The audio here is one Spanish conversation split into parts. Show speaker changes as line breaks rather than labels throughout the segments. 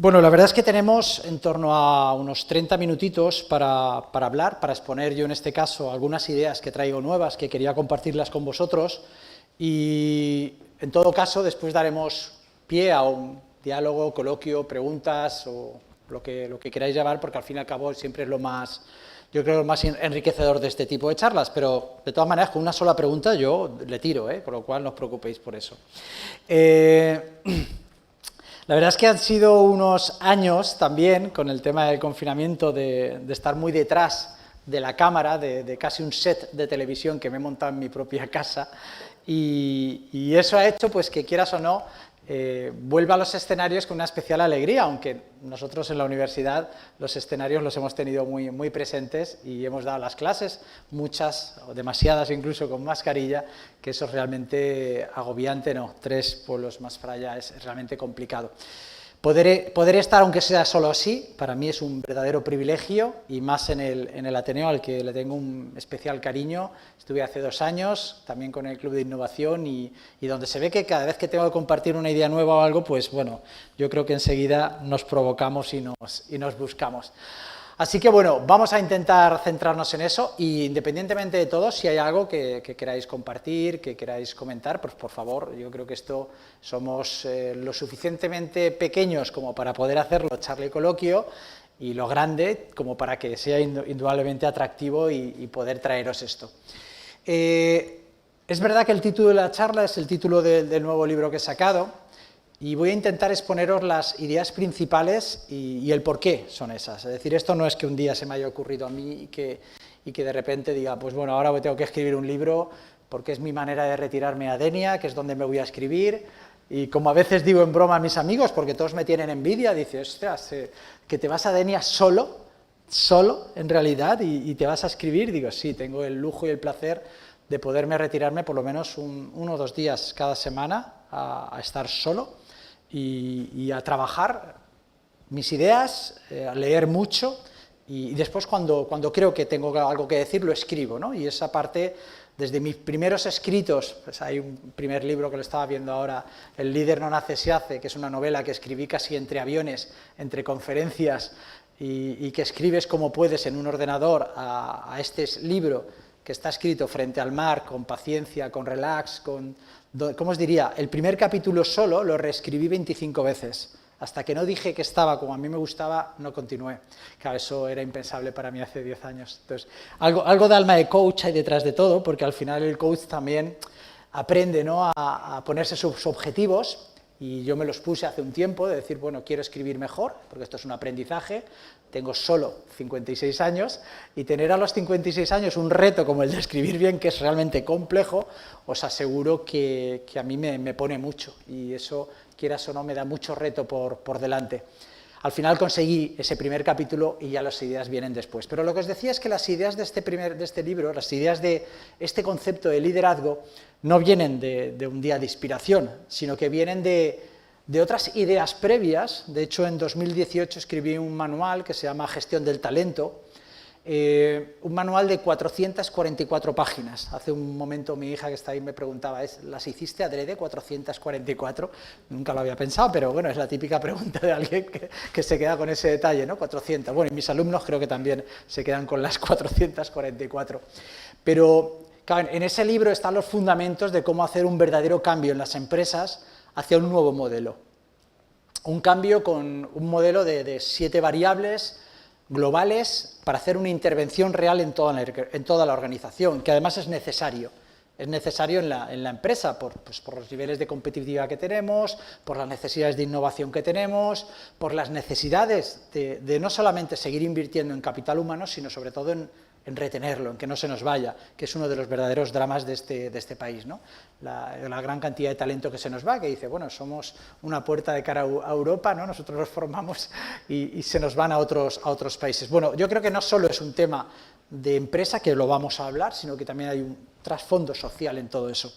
Bueno, la verdad es que tenemos en torno a unos 30 minutitos para hablar, para exponer yo en este caso algunas ideas que traigo nuevas, que quería compartirlas con vosotros, y en todo caso después daremos pie a un diálogo, coloquio, preguntas o lo que queráis llamar, porque al fin y al cabo siempre es lo más, yo creo, lo más enriquecedor de este tipo de charlas, pero de todas maneras con una sola pregunta yo le tiro, con lo cual no os preocupéis por eso. La verdad es que han sido unos años también, con el tema del confinamiento, de estar muy detrás de la cámara, de casi un set de televisión que me he montado en mi propia casa, y eso ha hecho pues que, quieras o no, vuelva a los escenarios con una especial alegría, aunque nosotros en la universidad los escenarios los hemos tenido muy presentes y hemos dado las clases, muchas o demasiadas incluso con mascarilla, que eso es realmente agobiante, no, 3 pueblos más para allá es realmente complicado. Poder estar, aunque sea solo así, para mí es un verdadero privilegio, y más en el Ateneo, al que le tengo un especial cariño. Estuve hace 2 años, también con el Club de Innovación, y donde se ve que cada vez que tengo que compartir una idea nueva o algo, pues bueno, yo creo que enseguida nos provocamos y nos buscamos. Así que bueno, vamos a intentar centrarnos en eso, y independientemente de todo, si hay algo que queráis compartir, que queráis comentar, pues por favor, yo creo que esto somos lo suficientemente pequeños como para poder hacerlo charla y coloquio, y lo grande como para que sea indudablemente atractivo y poder traeros esto. Es verdad que el título de la charla es el título del nuevo libro que he sacado, y voy a intentar exponeros las ideas principales y el por qué son esas. Es decir, esto no es que un día se me haya ocurrido a mí y que de repente diga, pues bueno, ahora tengo que escribir un libro porque es mi manera de retirarme a Denia, que es donde me voy a escribir. Y como a veces digo en broma a mis amigos, porque todos me tienen envidia, dice, ostras, que te vas a Denia solo en realidad, y te vas a escribir. Digo, sí, tengo el lujo y el placer de poderme retirarme por lo menos 1 o 2 días cada semana a estar solo, y a trabajar mis ideas, a leer mucho, y después cuando creo que tengo algo que decir lo escribo, ¿no? Y esa parte, desde mis primeros escritos, pues hay un primer libro que lo estaba viendo ahora, El líder no nace, se hace, que es una novela que escribí casi entre aviones, entre conferencias, y que escribes como puedes en un ordenador, a este libro que está escrito frente al mar, con paciencia, con relax, ¿cómo os diría? El primer capítulo solo lo reescribí 25 veces, hasta que no dije que estaba como a mí me gustaba, no continué. Claro, eso era impensable para mí hace 10 años. Entonces, algo de alma de coach hay detrás de todo, porque al final el coach también aprende, ¿no?, a ponerse sus objetivos, y yo me los puse hace un tiempo, de decir, bueno, quiero escribir mejor, porque esto es un aprendizaje. Tengo solo 56 años, y tener a los 56 años un reto como el de escribir bien, que es realmente complejo, os aseguro que a mí me pone mucho, y eso, quieras o no, me da mucho reto por delante. Al final conseguí ese primer capítulo y ya las ideas vienen después. Pero lo que os decía es que las ideas de este libro, las ideas de este concepto de liderazgo, no vienen de un día de inspiración, sino que vienen de otras ideas previas. De hecho, en 2018 escribí un manual que se llama Gestión del Talento, un manual de 444 páginas. Hace un momento mi hija que está ahí me preguntaba, ¿las hiciste adrede 444? Nunca lo había pensado, pero bueno, es la típica pregunta de alguien que se queda con ese detalle, ¿no? 400. Bueno, y mis alumnos creo que también se quedan con las 444. Pero claro, en ese libro están los fundamentos de cómo hacer un verdadero cambio en las empresas hacia un nuevo modelo. Un cambio con un modelo de 7 variables globales para hacer una intervención real en toda la organización, que además es necesario. Es necesario en la empresa por los niveles de competitividad que tenemos, por las necesidades de innovación que tenemos, por las necesidades de no solamente seguir invirtiendo en capital humano, sino sobre todo en retenerlo, en que no se nos vaya, que es uno de los verdaderos dramas de este país, ¿no? La gran cantidad de talento que se nos va, que dice, bueno, somos una puerta de cara a Europa, ¿no? Nosotros los formamos y se nos van a otros países. Bueno, yo creo que no solo es un tema de empresa, que lo vamos a hablar, sino que también hay un trasfondo social en todo eso.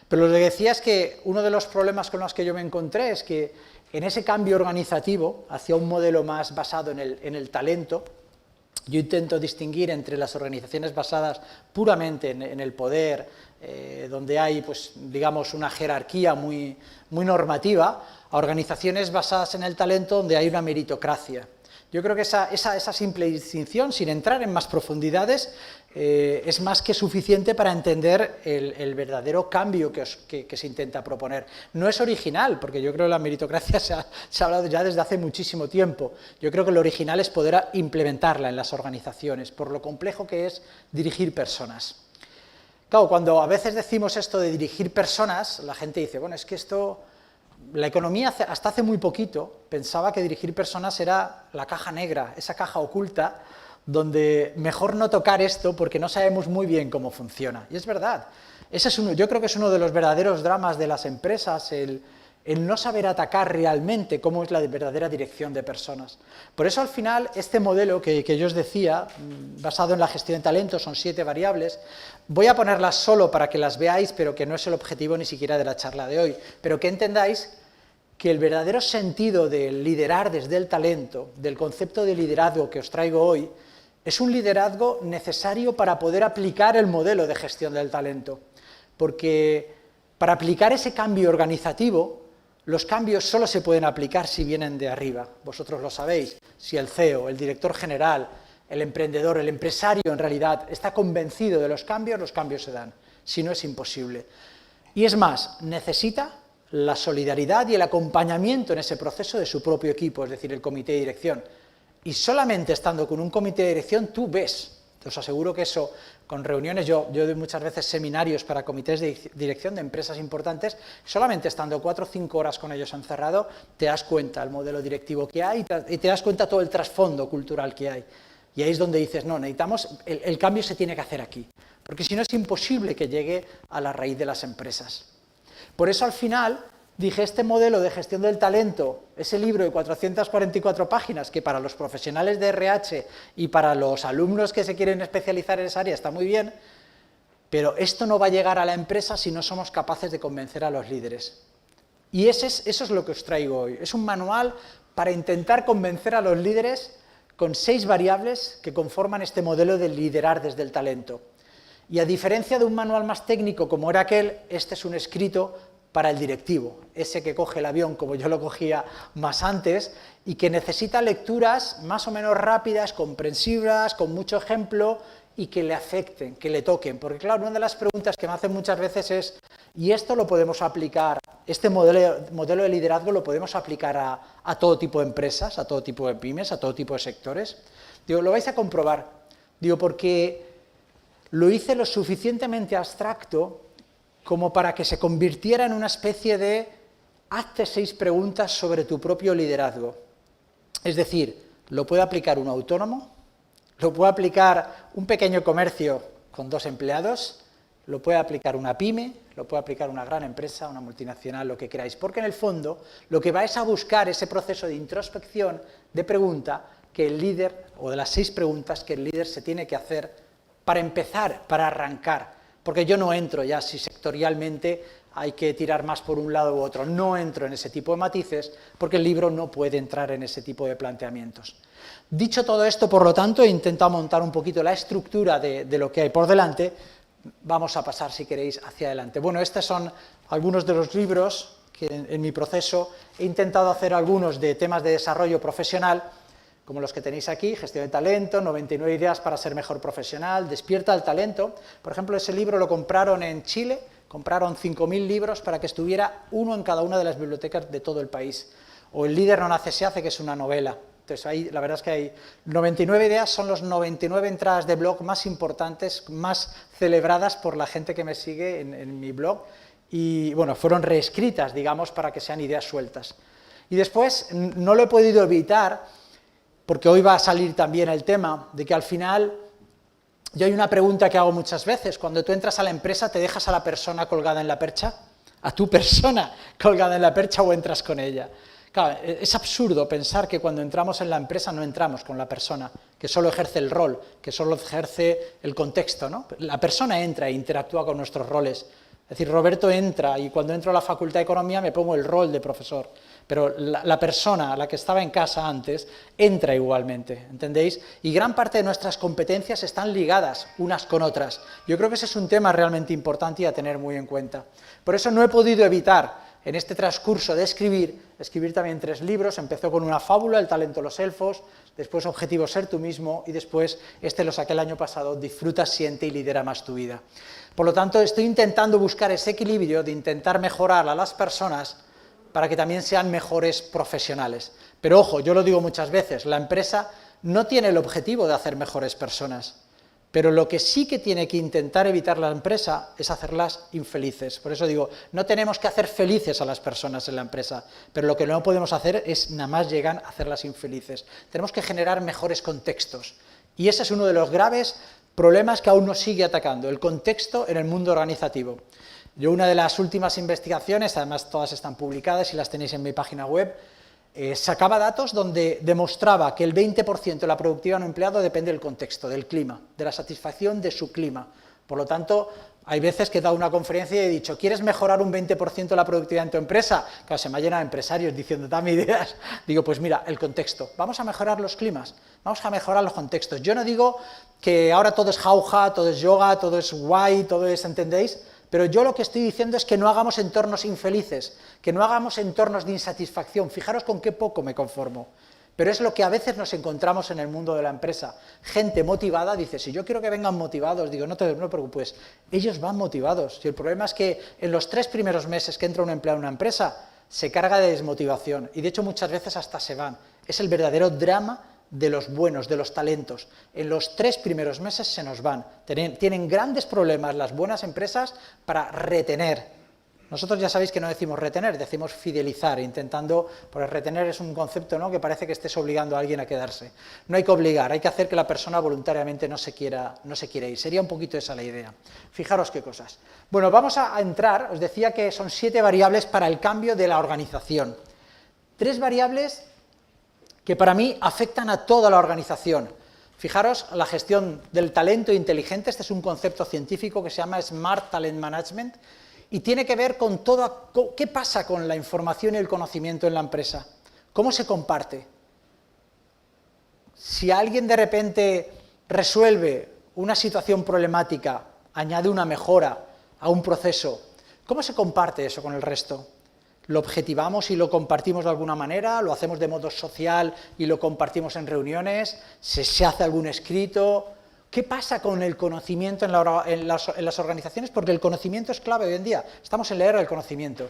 Pero lo que decía es que uno de los problemas con los que yo me encontré es que en ese cambio organizativo hacia un modelo más basado en el talento, Yo intento distinguir entre las organizaciones basadas puramente en el poder, donde hay, pues, digamos, una jerarquía muy normativa, a organizaciones basadas en el talento, donde hay una meritocracia. Yo creo que esa simple distinción, sin entrar en más profundidades, es más que suficiente para entender el verdadero cambio que se intenta proponer. No es original, porque yo creo que la meritocracia se ha hablado ya desde hace muchísimo tiempo. Yo creo que lo original es poder implementarla en las organizaciones, por lo complejo que es dirigir personas. Claro, cuando a veces decimos esto de dirigir personas, la gente dice, bueno, es que esto... La economía hasta hace muy poquito pensaba que dirigir personas era la caja negra, esa caja oculta, donde mejor no tocar esto porque no sabemos muy bien cómo funciona. Y es verdad, yo creo que es uno de los verdaderos dramas de las empresas, el no saber atacar realmente cómo es la verdadera dirección de personas. Por eso al final este modelo que yo os decía, basado en la gestión de talento, son 7 variables, voy a ponerlas solo para que las veáis, pero que no es el objetivo ni siquiera de la charla de hoy, pero que entendáis que el verdadero sentido de liderar desde el talento, del concepto de liderazgo que os traigo hoy, es un liderazgo necesario para poder aplicar el modelo de gestión del talento, porque para aplicar ese cambio organizativo, los cambios solo se pueden aplicar si vienen de arriba, vosotros lo sabéis, si el CEO, el director general, el emprendedor, el empresario en realidad está convencido de los cambios se dan, si no es imposible. Y es más, necesita la solidaridad y el acompañamiento en ese proceso de su propio equipo, es decir, el comité de dirección. Y solamente estando con un comité de dirección tú ves, os aseguro que eso, con reuniones, yo doy muchas veces seminarios para comités de dirección de empresas importantes, solamente estando 4 o 5 horas con ellos encerrado, te das cuenta del modelo directivo que hay y te das cuenta todo el trasfondo cultural que hay. Y ahí es donde dices, no, necesitamos, el cambio se tiene que hacer aquí, porque si no es imposible que llegue a la raíz de las empresas. Por eso al final dije, este modelo de gestión del talento, ese libro de 444 páginas, que para los profesionales de RH y para los alumnos que se quieren especializar en esa área está muy bien, pero esto no va a llegar a la empresa si no somos capaces de convencer a los líderes. Y eso es lo que os traigo hoy. Es un manual para intentar convencer a los líderes con 6 variables que conforman este modelo de liderar desde el talento. Y a diferencia de un manual más técnico como era aquel, este es un escrito para el directivo, ese que coge el avión como yo lo cogía más antes y que necesita lecturas más o menos rápidas, comprensibles, con mucho ejemplo y que le afecten, que le toquen. Porque claro, una de las preguntas que me hacen muchas veces es, ¿y esto lo podemos aplicar, este modelo de liderazgo lo podemos aplicar a todo tipo de empresas, a todo tipo de pymes, a todo tipo de sectores? Digo, lo vais a comprobar, digo, porque lo hice lo suficientemente abstracto como para que se convirtiera en una especie de hazte 6 preguntas sobre tu propio liderazgo. Es decir, lo puede aplicar un autónomo, lo puede aplicar un pequeño comercio con 2 empleados, lo puede aplicar una pyme, lo puede aplicar una gran empresa, una multinacional, lo que queráis, porque en el fondo lo que vais a buscar es ese proceso de introspección, de pregunta, que el líder, o de las 6 preguntas que el líder se tiene que hacer para empezar, para arrancar. Porque yo no entro ya si sectorialmente hay que tirar más por un lado u otro, no entro en ese tipo de matices, porque el libro no puede entrar en ese tipo de planteamientos. Dicho todo esto, por lo tanto, he intentado montar un poquito la estructura de lo que hay por delante. Vamos a pasar, si queréis, hacia adelante. Bueno, estos son algunos de los libros que en mi proceso he intentado hacer algunos de temas de desarrollo profesional, como los que tenéis aquí, Gestión de Talento, 99 ideas para ser mejor profesional, Despierta el talento. Por ejemplo, ese libro lo compraron en Chile, compraron 5.000 libros para que estuviera uno en cada una de las bibliotecas de todo el país. O El líder no nace, se hace, que es una novela. Entonces, ahí la verdad es que hay 99 ideas, son los 99 entradas de blog más importantes, más celebradas por la gente que me sigue en mi blog. Y bueno, fueron reescritas, digamos, para que sean ideas sueltas. Y después, no lo he podido evitar, porque hoy va a salir también el tema de que al final, yo hay una pregunta que hago muchas veces, cuando tú entras a la empresa, ¿te dejas a la persona colgada en la percha? ¿A tu persona colgada en la percha o entras con ella? Claro, es absurdo pensar que cuando entramos en la empresa no entramos con la persona, que solo ejerce el rol, que solo ejerce el contexto, ¿no? La persona entra e interactúa con nuestros roles. Es decir, Roberto entra y cuando entro a la Facultad de Economía me pongo el rol de profesor. pero la persona, la que estaba en casa antes, entra igualmente, ¿entendéis? Y gran parte de nuestras competencias están ligadas unas con otras. Yo creo que ese es un tema realmente importante y a tener muy en cuenta. Por eso no he podido evitar, en este transcurso de escribir también 3 libros. Empezó con una fábula, El talento de los elfos, después Objetivo ser tú mismo, y después, lo saqué el año pasado, Disfruta, siente y lidera más tu vida. Por lo tanto, estoy intentando buscar ese equilibrio de intentar mejorar a las personas para que también sean mejores profesionales. Pero ojo, yo lo digo muchas veces, la empresa no tiene el objetivo de hacer mejores personas, pero lo que sí que tiene que intentar evitar la empresa es hacerlas infelices. Por eso digo, no tenemos que hacer felices a las personas en la empresa, pero lo que no podemos hacer es nada más llegar a hacerlas infelices. Tenemos que generar mejores contextos, y ese es uno de los graves problemas que aún nos sigue atacando, el contexto en el mundo organizativo. Yo, una de las últimas investigaciones, además todas están publicadas y las tenéis en mi página web, sacaba datos donde demostraba que el 20% de la productividad de un empleado depende del contexto, del clima, de la satisfacción de su clima. Por lo tanto, hay veces que he dado una conferencia y he dicho, ¿quieres mejorar un 20% la productividad en tu empresa? Claro, se me ha llenado de empresarios diciendo, dame ideas. Digo, pues mira, el contexto. Vamos a mejorar los climas, vamos a mejorar los contextos. Yo no digo que ahora todo es jauja, todo es yoga, todo es guay, todo es, ¿entendéis? Pero yo lo que estoy diciendo es que no hagamos entornos infelices, que no hagamos entornos de insatisfacción. Fijaros con qué poco me conformo. Pero es lo que a veces nos encontramos en el mundo de la empresa. Gente motivada dice, si yo quiero que vengan motivados, digo, no te preocupes, ellos van motivados. Si el problema es que en los 3 primeros meses que entra un empleado en una empresa, se carga de desmotivación, y de hecho muchas veces hasta se van. Es el verdadero drama de los buenos, de los talentos. En los 3 primeros meses se nos van. Tienen grandes problemas las buenas empresas para retener. Nosotros ya sabéis que no decimos retener, decimos fidelizar, intentando, porque retener es un concepto, ¿no?, que parece que estés obligando a alguien a quedarse. No hay que obligar, hay que hacer que la persona voluntariamente no se quiera ir. Sería un poquito esa la idea. Fijaros qué cosas. Bueno, vamos a entrar, os decía que son 7 variables para el cambio de la organización. 3 variables que para mí afectan a toda la organización. Fijaros, la gestión del talento inteligente, este es un concepto científico que se llama Smart Talent Management, y tiene que ver con todo, qué pasa con la información y el conocimiento en la empresa, cómo se comparte. Si alguien de repente resuelve una situación problemática, añade una mejora a un proceso, ¿cómo se comparte eso con el resto? ¿Lo objetivamos y lo compartimos de alguna manera? ¿Lo hacemos de modo social y lo compartimos en reuniones? ¿Se hace algún escrito? ¿Qué pasa con el conocimiento en las organizaciones? Porque el conocimiento es clave hoy en día, estamos en la era del conocimiento.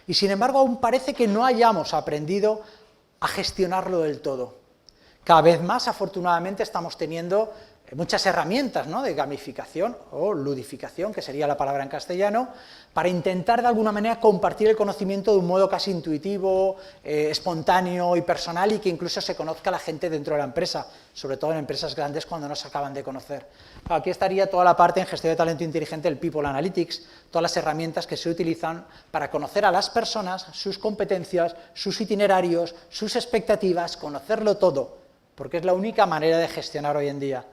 Y sin embargo aún parece que no hayamos aprendido a gestionarlo del todo. Cada vez más, afortunadamente, estamos teniendo muchas herramientas, ¿no?, de gamificación o ludificación, que sería la palabra en castellano, para intentar de alguna manera compartir el conocimiento de un modo casi intuitivo, espontáneo y personal, y que incluso se conozca a la gente dentro de la empresa, sobre todo en empresas grandes cuando no se acaban de conocer. Aquí estaría toda la parte en gestión de talento inteligente, el People Analytics, todas las herramientas que se utilizan para conocer a las personas, sus competencias, sus itinerarios, sus expectativas, conocerlo todo, porque es la única manera de gestionar hoy en día.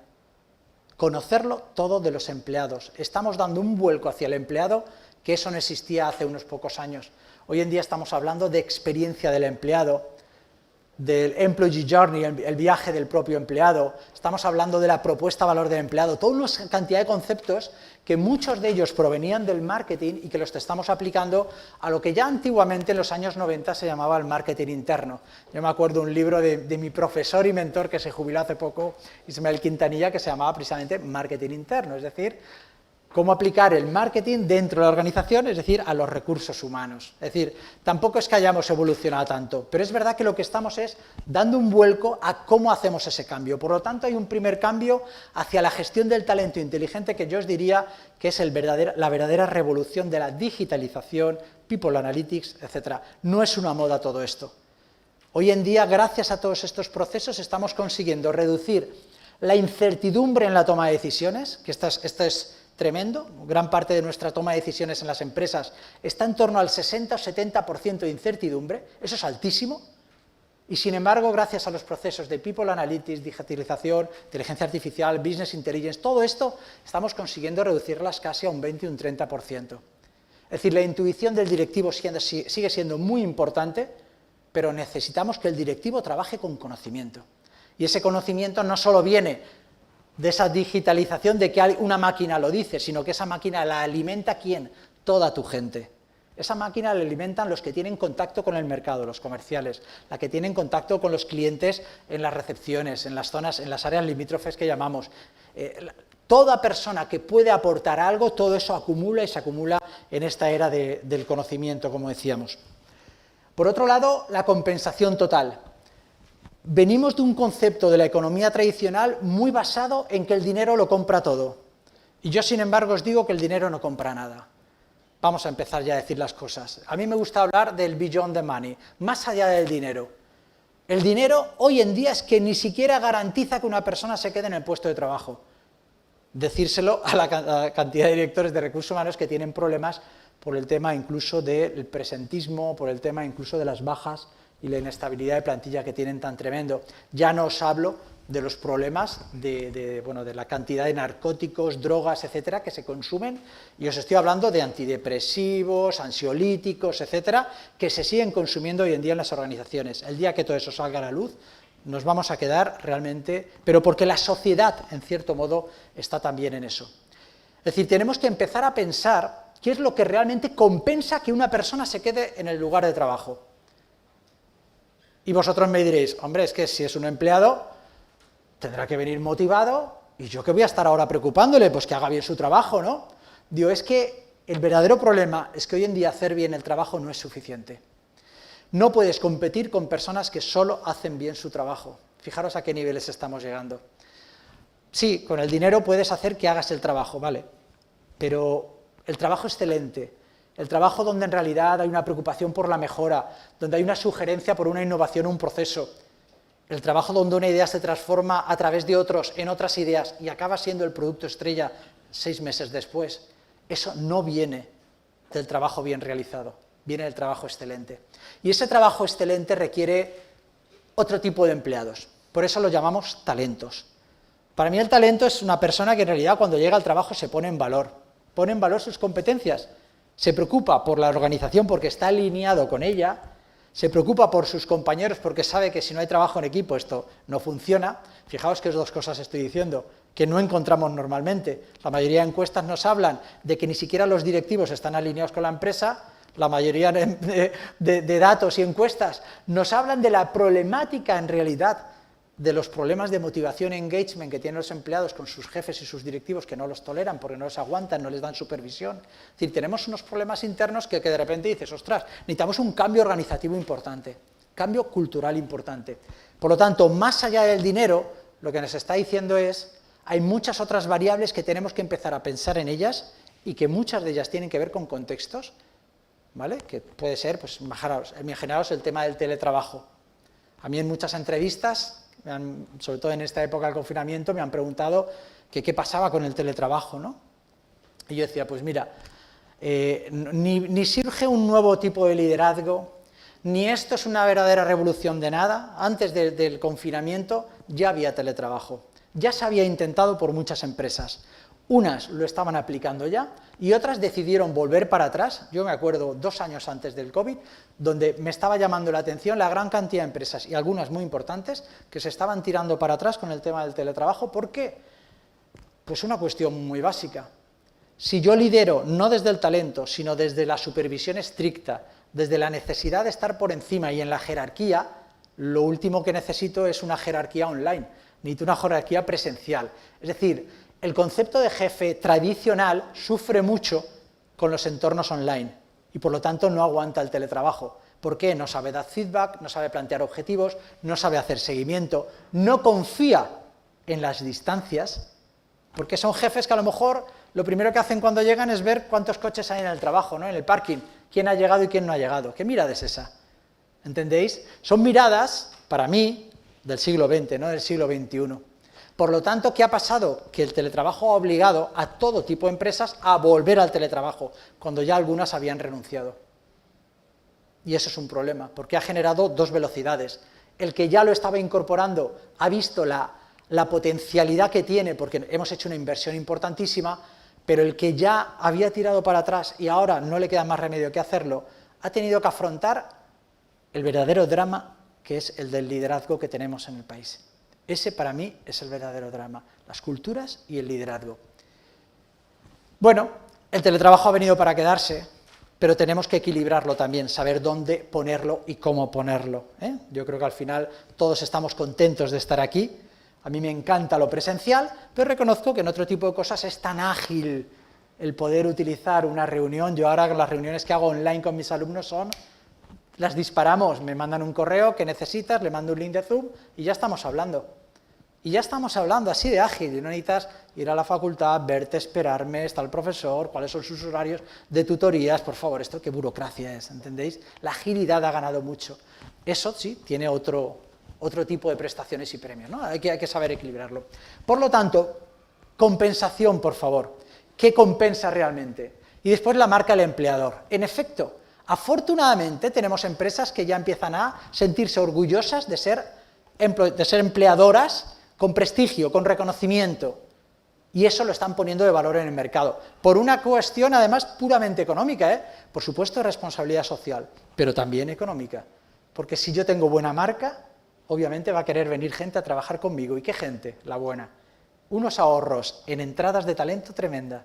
Conocerlo todo de los empleados. Estamos dando un vuelco hacia el empleado que eso no existía hace unos pocos años. Hoy en día estamos hablando de experiencia del empleado, del employee journey, el viaje del propio empleado, estamos hablando de la propuesta valor del empleado, toda una cantidad de conceptos que muchos de ellos provenían del marketing y que los estamos aplicando a lo que ya antiguamente en los años 90 se llamaba el marketing interno. Yo me acuerdo de un libro de mi profesor y mentor que se jubiló hace poco, Ismael Quintanilla, que se llamaba precisamente Marketing Interno, es decir, cómo aplicar el marketing dentro de la organización, es decir, a los recursos humanos. Es decir, tampoco es que hayamos evolucionado tanto, pero es verdad que lo que estamos es dando un vuelco a cómo hacemos ese cambio. Por lo tanto, hay un primer cambio hacia la gestión del talento inteligente que yo os diría que es la verdadera revolución de la digitalización, People Analytics, etc. No es una moda todo esto. Hoy en día, gracias a todos estos procesos, estamos consiguiendo reducir la incertidumbre en la toma de decisiones, que esto es tremendo. Gran parte de nuestra toma de decisiones en las empresas está en torno al 60 o 70% de incertidumbre, eso es altísimo, y sin embargo, gracias a los procesos de People Analytics, digitalización, inteligencia artificial, Business Intelligence, todo esto estamos consiguiendo reducirlas casi a un 20 o un 30%. Es decir, la intuición del directivo sigue siendo muy importante, pero necesitamos que el directivo trabaje con conocimiento. Y ese conocimiento no solo viene de esa digitalización de que una máquina lo dice, sino que esa máquina la alimenta ¿quién? Toda tu gente. Esa máquina la alimentan los que tienen contacto con el mercado, los comerciales, la que tienen contacto con los clientes en las recepciones, en las zonas, en las áreas limítrofes que llamamos. Toda persona que puede aportar algo, todo eso acumula y se acumula en esta era del conocimiento, como decíamos. Por otro lado, la compensación total. Venimos de un concepto de la economía tradicional muy basado en que el dinero lo compra todo. Y yo, sin embargo, os digo que el dinero no compra nada. Vamos a empezar ya a decir las cosas. A mí me gusta hablar del beyond the money, más allá del dinero. El dinero hoy en día es que ni siquiera garantiza que una persona se quede en el puesto de trabajo. Decírselo a la cantidad de directores de recursos humanos que tienen problemas por el tema incluso del presentismo, por el tema incluso de las bajas y la inestabilidad de plantilla que tienen tan tremendo. Ya no os hablo de los problemas de la cantidad de narcóticos, drogas, etcétera, que se consumen, y os estoy hablando de antidepresivos, ansiolíticos, etcétera, que se siguen consumiendo hoy en día en las organizaciones. El día que todo eso salga a la luz, nos vamos a quedar realmente, pero porque la sociedad, en cierto modo, está también en eso. Es decir, tenemos que empezar a pensar qué es lo que realmente compensa que una persona se quede en el lugar de trabajo. Y vosotros me diréis, hombre, es que si es un empleado, tendrá que venir motivado, y yo que voy a estar ahora preocupándole, pues que haga bien su trabajo, ¿no? Digo, es que el verdadero problema es que hoy en día hacer bien el trabajo no es suficiente. No puedes competir con personas que solo hacen bien su trabajo. Fijaros a qué niveles estamos llegando. Sí, con el dinero puedes hacer que hagas el trabajo, vale, pero el trabajo excelente, el trabajo donde en realidad hay una preocupación por la mejora, donde hay una sugerencia por una innovación o un proceso, el trabajo donde una idea se transforma a través de otros en otras ideas y acaba siendo el producto estrella 6 meses después, eso no viene del trabajo bien realizado, viene del trabajo excelente. Y ese trabajo excelente requiere otro tipo de empleados, por eso lo llamamos talentos. Para mí el talento es una persona que en realidad cuando llega al trabajo se pone en valor sus competencias, se preocupa por la organización porque está alineado con ella, se preocupa por sus compañeros porque sabe que si no hay trabajo en equipo esto no funciona. Fijaos que dos cosas estoy diciendo, que no encontramos normalmente. La mayoría de encuestas nos hablan de que ni siquiera los directivos están alineados con la empresa, la mayoría de datos y encuestas nos hablan de la problemática en realidad de los problemas de motivación e engagement que tienen los empleados con sus jefes y sus directivos que no los toleran porque no los aguantan, no les dan supervisión. Es decir, tenemos unos problemas internos que de repente dices, ostras, necesitamos un cambio organizativo importante, cambio cultural importante. Por lo tanto, más allá del dinero, lo que nos está diciendo es, hay muchas otras variables que tenemos que empezar a pensar en ellas y que muchas de ellas tienen que ver con contextos, ¿vale? Que puede ser, pues, imaginaros el tema del teletrabajo. A mí en muchas entrevistas, sobre todo en esta época del confinamiento, me han preguntado que qué pasaba con el teletrabajo, ¿no? Y yo decía, pues mira, ni surge un nuevo tipo de liderazgo, ni esto es una verdadera revolución de nada. Antes del confinamiento ya había teletrabajo, ya se había intentado por muchas empresas. Unas lo estaban aplicando ya y otras decidieron volver para atrás. Yo me acuerdo 2 años antes del COVID, donde me estaba llamando la atención la gran cantidad de empresas, y algunas muy importantes, que se estaban tirando para atrás con el tema del teletrabajo. ¿Por qué? Pues una cuestión muy básica. Si yo lidero no desde el talento, sino desde la supervisión estricta, desde la necesidad de estar por encima y en la jerarquía, lo último que necesito es una jerarquía online, necesito una jerarquía presencial. Es decir, el concepto de jefe tradicional sufre mucho con los entornos online y por lo tanto no aguanta el teletrabajo. ¿Por qué? No sabe dar feedback, no sabe plantear objetivos, no sabe hacer seguimiento, no confía en las distancias, porque son jefes que a lo mejor lo primero que hacen cuando llegan es ver cuántos coches hay en el trabajo, ¿no? En el parking, quién ha llegado y quién no ha llegado. ¿Qué mirada es esa? ¿Entendéis? Son miradas, para mí, del siglo XX, no del siglo XXI. Por lo tanto, ¿qué ha pasado? Que el teletrabajo ha obligado a todo tipo de empresas a volver al teletrabajo, cuando ya algunas habían renunciado. Y eso es un problema, porque ha generado 2 velocidades. El que ya lo estaba incorporando ha visto la potencialidad que tiene, porque hemos hecho una inversión importantísima, pero el que ya había tirado para atrás y ahora no le queda más remedio que hacerlo, ha tenido que afrontar el verdadero drama que es el del liderazgo que tenemos en el país. Ese para mí es el verdadero drama, las culturas y el liderazgo. Bueno, el teletrabajo ha venido para quedarse, pero tenemos que equilibrarlo también, saber dónde ponerlo y cómo ponerlo, ¿eh? Yo creo que al final todos estamos contentos de estar aquí. A mí me encanta lo presencial, pero reconozco que en otro tipo de cosas es tan ágil el poder utilizar una reunión. Yo ahora las reuniones que hago online con mis alumnos las disparamos, me mandan un correo que necesitas, le mando un link de Zoom y ya estamos hablando. Y ya estamos hablando así de ágil, y no necesitas ir a la facultad, verte, esperarme, está el profesor, cuáles son sus horarios de tutorías, por favor, esto qué burocracia es, ¿entendéis? La agilidad ha ganado mucho. Eso sí, tiene otro tipo de prestaciones y premios, ¿no? Hay que saber equilibrarlo. Por lo tanto, compensación, por favor. ¿Qué compensa realmente? Y después la marca del empleador. En efecto, afortunadamente tenemos empresas que ya empiezan a sentirse orgullosas de ser empleadoras con prestigio, con reconocimiento, y eso lo están poniendo de valor en el mercado, por una cuestión además puramente económica, por supuesto responsabilidad social, pero también económica, porque si yo tengo buena marca, obviamente va a querer venir gente a trabajar conmigo, ¿y qué gente? La buena. Unos ahorros en entradas de talento tremenda.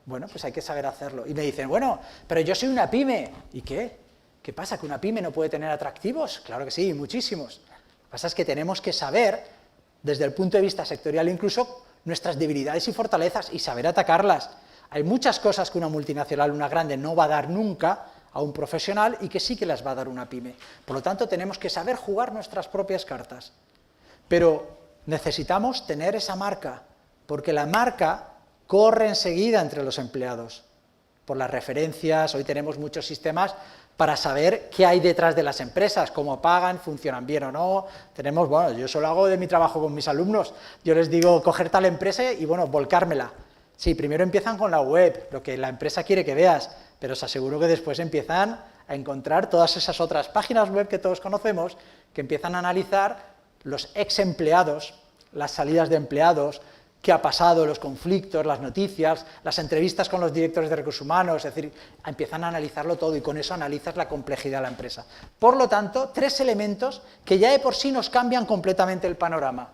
Bueno, pues hay que saber hacerlo. Y me dicen, bueno, pero yo soy una pyme. ¿Y qué? ¿Qué pasa? ¿Que una pyme no puede tener atractivos? Claro que sí, muchísimos. Lo que pasa es que tenemos que saber, desde el punto de vista sectorial incluso, nuestras debilidades y fortalezas y saber atacarlas. Hay muchas cosas que una multinacional, una grande, no va a dar nunca a un profesional y que sí que las va a dar una pyme. Por lo tanto, tenemos que saber jugar nuestras propias cartas. Pero necesitamos tener esa marca, porque la marca corre enseguida entre los empleados. Por las referencias, hoy tenemos muchos sistemas para saber qué hay detrás de las empresas, cómo pagan, funcionan bien o no. Tenemos, bueno, yo solo hago de mi trabajo con mis alumnos, yo les digo coger tal empresa y, bueno, volcármela. Sí, primero empiezan con la web, lo que la empresa quiere que veas, pero os aseguro que después empiezan a encontrar todas esas otras páginas web que todos conocemos, que empiezan a analizar los ex empleados, las salidas de empleados, qué ha pasado, los conflictos, las noticias, las entrevistas con los directores de recursos humanos, es decir, empiezan a analizarlo todo y con eso analizas la complejidad de la empresa. Por lo tanto, 3 elementos que ya de por sí nos cambian completamente el panorama.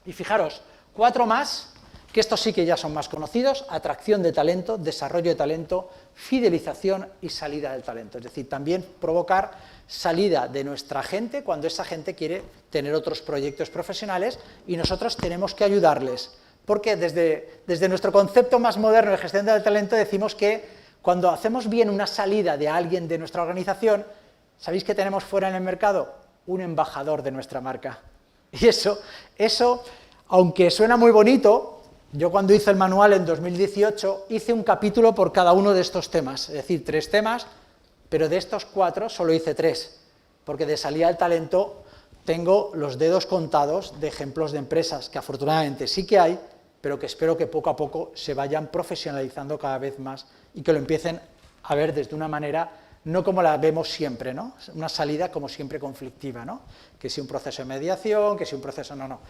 Y fijaros, 4 más, que estos sí que ya son más conocidos: atracción de talento, desarrollo de talento, fidelización y salida del talento. Es decir, también provocar salida de nuestra gente cuando esa gente quiere tener otros proyectos profesionales y nosotros tenemos que ayudarles. Porque desde nuestro concepto más moderno de gestión del talento decimos que cuando hacemos bien una salida de alguien de nuestra organización, ¿sabéis qué tenemos fuera en el mercado? Un embajador de nuestra marca. Y eso, aunque suena muy bonito, yo cuando hice el manual en 2018 hice un capítulo por cada uno de estos temas, es decir, 3 temas, pero de estos 4 solo hice 3, porque de salida del talento tengo los dedos contados de ejemplos de empresas que afortunadamente sí que hay, pero que espero que poco a poco se vayan profesionalizando cada vez más y que lo empiecen a ver desde una manera no como la vemos siempre, ¿no? Una salida como siempre conflictiva, ¿no? Que si un proceso de mediación, que si un proceso... No.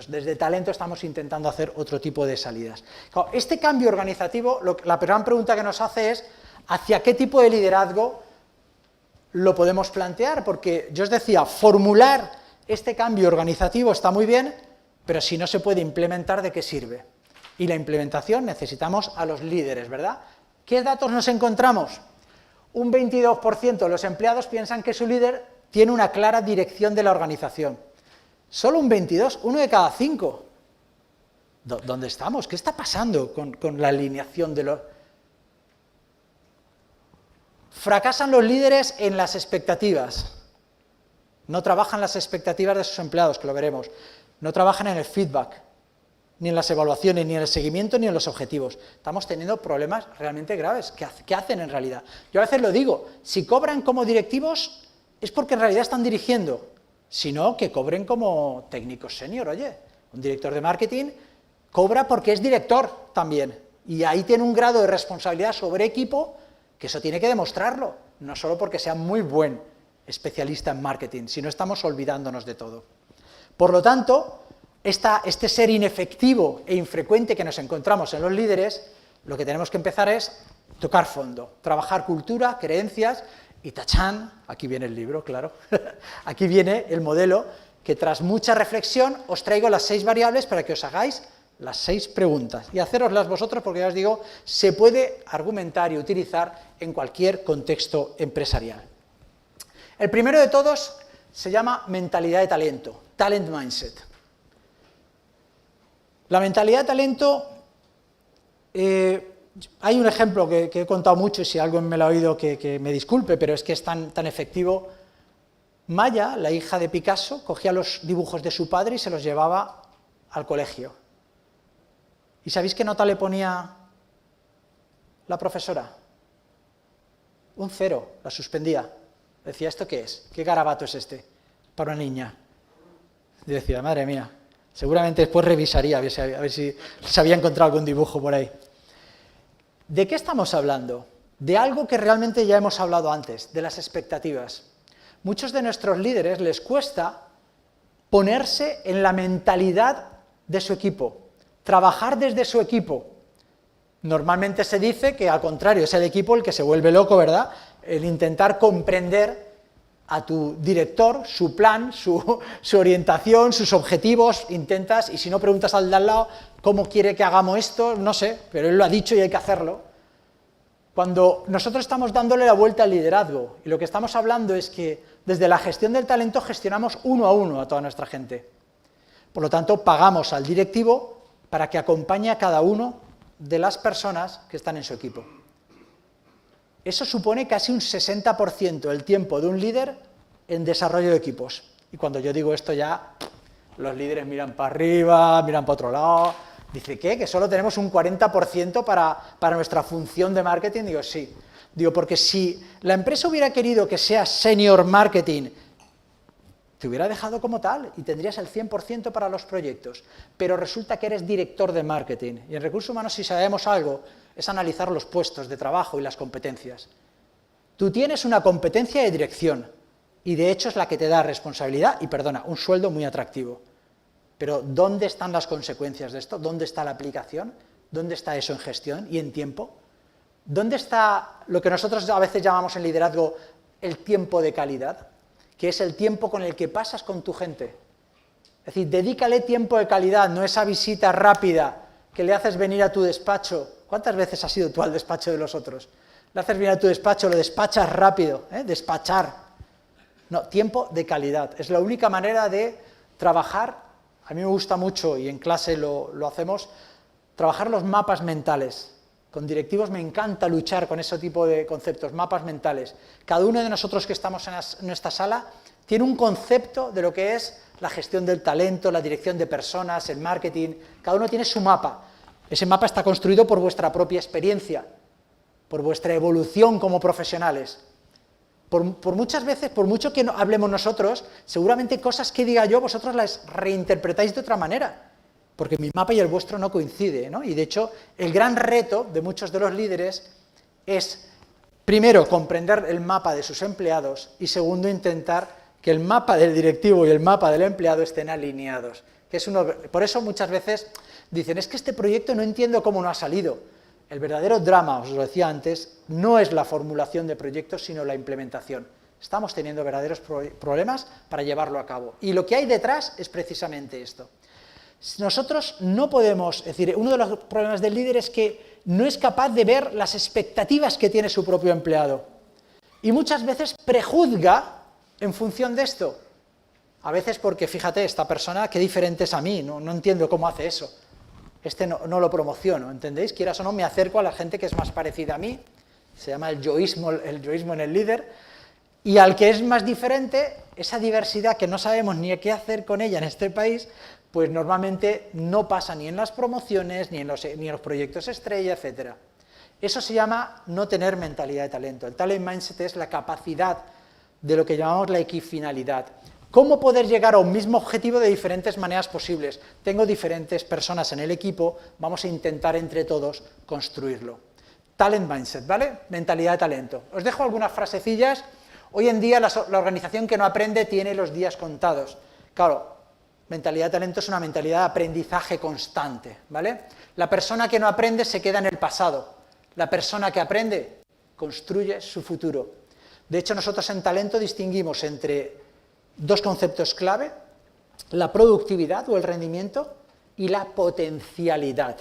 Desde talento estamos intentando hacer otro tipo de salidas. Claro, este cambio organizativo, la gran pregunta que nos hace es ¿hacia qué tipo de liderazgo lo podemos plantear? Porque yo os decía, formular este cambio organizativo está muy bien, pero si no se puede implementar, ¿de qué sirve? Y la implementación necesitamos a los líderes, ¿verdad? ¿Qué datos nos encontramos? Un 22% de los empleados piensan que su líder tiene una clara dirección de la organización. Solo un 22%, 1 de cada 5. ¿Dónde estamos? ¿Qué está pasando con la alineación de los...? Fracasan los líderes en las expectativas. No trabajan las expectativas de sus empleados, que lo veremos. No trabajan en el feedback, ni en las evaluaciones, ni en el seguimiento, ni en los objetivos. Estamos teniendo problemas realmente graves. ¿Qué hacen en realidad? Yo a veces lo digo, si cobran como directivos es porque en realidad están dirigiendo, sino que cobren como técnicos senior. Oye, un director de marketing cobra porque es director también, y ahí tiene un grado de responsabilidad sobre equipo que eso tiene que demostrarlo, no solo porque sea muy buen especialista en marketing, sino estamos olvidándonos de todo. Por lo tanto, este ser inefectivo e infrecuente que nos encontramos en los líderes, lo que tenemos que empezar es tocar fondo, trabajar cultura, creencias Y tachán, aquí viene el libro, claro, aquí viene el modelo que tras mucha reflexión os traigo las 6 variables para que os hagáis las 6 preguntas y haceroslas vosotros porque ya os digo, se puede argumentar y utilizar en cualquier contexto empresarial. El primero de todos se llama mentalidad de talento, talent mindset. La mentalidad de talento, hay un ejemplo que he contado mucho y si alguien me lo ha oído que me disculpe, pero es que es tan efectivo. Maya, la hija de Picasso, cogía los dibujos de su padre y se los llevaba al colegio. ¿Y sabéis qué nota le ponía la profesora? Un 0, la suspendía. Decía, ¿esto qué es? ¿Qué garabato es este para una niña? Y decía, madre mía, seguramente después revisaría a ver si se había encontrado algún dibujo por ahí. ¿De qué estamos hablando? De algo que realmente ya hemos hablado antes, de las expectativas. Muchos de nuestros líderes les cuesta ponerse en la mentalidad de su equipo, trabajar desde su equipo. Normalmente se dice que al contrario, es el equipo el que se vuelve loco, ¿verdad? El intentar comprender a tu director, su plan, su orientación, sus objetivos, intentas, y si no preguntas al de al lado, ¿cómo quiere que hagamos esto? No sé, pero él lo ha dicho y hay que hacerlo. Cuando nosotros estamos dándole la vuelta al liderazgo, y lo que estamos hablando es que desde la gestión del talento gestionamos uno a uno a toda nuestra gente. Por lo tanto, pagamos al directivo para que acompañe a cada uno de las personas que están en su equipo. Eso supone casi un 60% del tiempo de un líder en desarrollo de equipos. Y cuando yo digo esto ya, los líderes miran para arriba, miran para otro lado. Dice, ¿qué? ¿Que solo tenemos un 40% para nuestra función de marketing? Digo, sí. Digo, porque si la empresa hubiera querido que seas senior marketing, te hubiera dejado como tal y tendrías el 100% para los proyectos. Pero resulta que eres director de marketing. Y en recursos humanos, si sabemos algo, es analizar los puestos de trabajo y las competencias. Tú tienes una competencia de dirección y de hecho es la que te da responsabilidad y, perdona, un sueldo muy atractivo. Pero ¿dónde están las consecuencias de esto? ¿Dónde está la aplicación? ¿Dónde está eso en gestión y en tiempo? ¿Dónde está lo que nosotros a veces llamamos en liderazgo el tiempo de calidad? Que es el tiempo con el que pasas con tu gente. Es decir, dedícale tiempo de calidad, no esa visita rápida que le haces venir a tu despacho. ¿Cuántas veces has ido tú al despacho de los otros? Le haces venir a tu despacho, lo despachas rápido, despachar. No, tiempo de calidad. Es la única manera de trabajar. A mí me gusta mucho, y en clase lo hacemos, trabajar los mapas mentales. Con directivos me encanta luchar con ese tipo de conceptos, mapas mentales. Cada uno de nosotros que estamos en esta sala tiene un concepto de lo que es la gestión del talento, la dirección de personas, el marketing. Cada uno tiene su mapa. Ese mapa está construido por vuestra propia experiencia, por vuestra evolución como profesionales. Por muchas veces, por mucho que no hablemos nosotros, seguramente cosas que diga yo, vosotros las reinterpretáis de otra manera, porque mi mapa y el vuestro no coincide, ¿no? Y de hecho, el gran reto de muchos de los líderes es, primero, comprender el mapa de sus empleados y segundo, intentar que el mapa del directivo y el mapa del empleado estén alineados. Por eso muchas veces dicen, es que este proyecto no entiendo cómo no ha salido. El verdadero drama, os lo decía antes, no es la formulación de proyectos, sino la implementación. Estamos teniendo verdaderos problemas para llevarlo a cabo. Y lo que hay detrás es precisamente esto. Nosotros no podemos, es decir, uno de los problemas del líder es que no es capaz de ver las expectativas que tiene su propio empleado. Y muchas veces prejuzga en función de esto. A veces porque, fíjate, esta persona, qué diferente es a mí, no entiendo cómo hace eso. Este no lo promociono, ¿entendéis? Quieras o no, me acerco a la gente que es más parecida a mí, se llama el yoísmo en el líder, y al que es más diferente, esa diversidad que no sabemos ni qué hacer con ella en este país, pues normalmente no pasa ni en las promociones, ni en los proyectos estrella, etc. Eso se llama no tener mentalidad de talento. El talent mindset es la capacidad de lo que llamamos la equifinalidad. ¿Cómo poder llegar a un mismo objetivo de diferentes maneras posibles? Tengo diferentes personas en el equipo, vamos a intentar entre todos construirlo. Talent mindset, ¿vale? Mentalidad de talento. Os dejo algunas frasecillas. Hoy en día la organización que no aprende tiene los días contados. Claro, mentalidad de talento es una mentalidad de aprendizaje constante, ¿vale? La persona que no aprende se queda en el pasado. La persona que aprende construye su futuro. De hecho, nosotros en talento distinguimos entre dos conceptos clave: la productividad o el rendimiento y la potencialidad.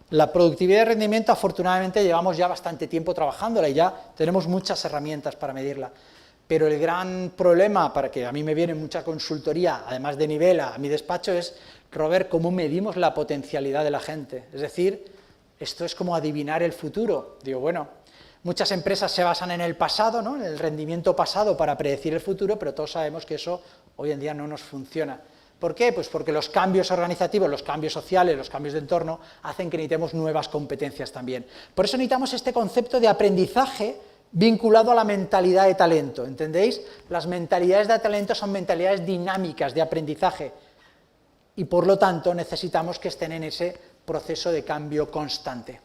La productividad y el rendimiento, afortunadamente, llevamos ya bastante tiempo trabajándola y ya tenemos muchas herramientas para medirla. Pero el gran problema, para que a mí me viene mucha consultoría, además de nivel a mi despacho, es, Robert, ¿cómo medimos la potencialidad de la gente? Es decir, esto es como adivinar el futuro. Digo, bueno, muchas empresas se basan en el pasado, ¿no?, en el rendimiento pasado para predecir el futuro, pero todos sabemos que eso hoy en día no nos funciona. ¿Por qué? Pues porque los cambios organizativos, los cambios sociales, los cambios de entorno, hacen que necesitemos nuevas competencias también. Por eso necesitamos este concepto de aprendizaje vinculado a la mentalidad de talento, ¿entendéis? Las mentalidades de talento son mentalidades dinámicas de aprendizaje y, por lo tanto, necesitamos que estén en ese proceso de cambio constante.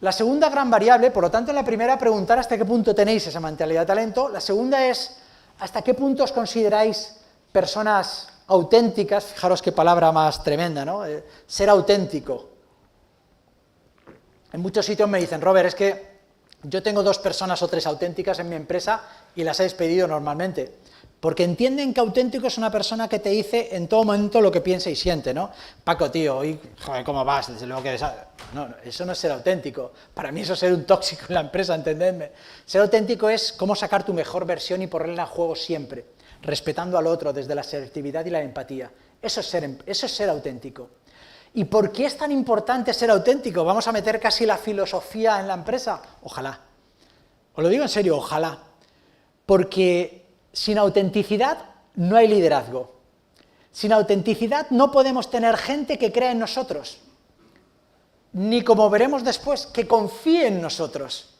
La segunda gran variable, por lo tanto, en la primera, preguntar hasta qué punto tenéis esa mentalidad de talento. La segunda es, hasta qué punto os consideráis personas auténticas. Fijaros qué palabra más tremenda, ¿no? Ser auténtico. En muchos sitios me dicen, Robert, es que yo tengo 2 personas o 3 auténticas en mi empresa y las he despedido normalmente, porque entienden que auténtico es una persona que te dice en todo momento lo que piensa y siente, ¿no? Paco, tío, hoy, joder, ¿cómo vas? Desde luego que... No, eso no es ser auténtico. Para mí eso es ser un tóxico en la empresa, entendedme. Ser auténtico es cómo sacar tu mejor versión y ponerla a juego siempre, respetando al otro desde la asertividad y la empatía. Eso es ser auténtico. ¿Y por qué es tan importante ser auténtico? ¿Vamos a meter casi la filosofía en la empresa? Ojalá. Os lo digo en serio, ojalá. Porque sin autenticidad no hay liderazgo. Sin autenticidad no podemos tener gente que crea en nosotros. Ni, como veremos después, que confíe en nosotros.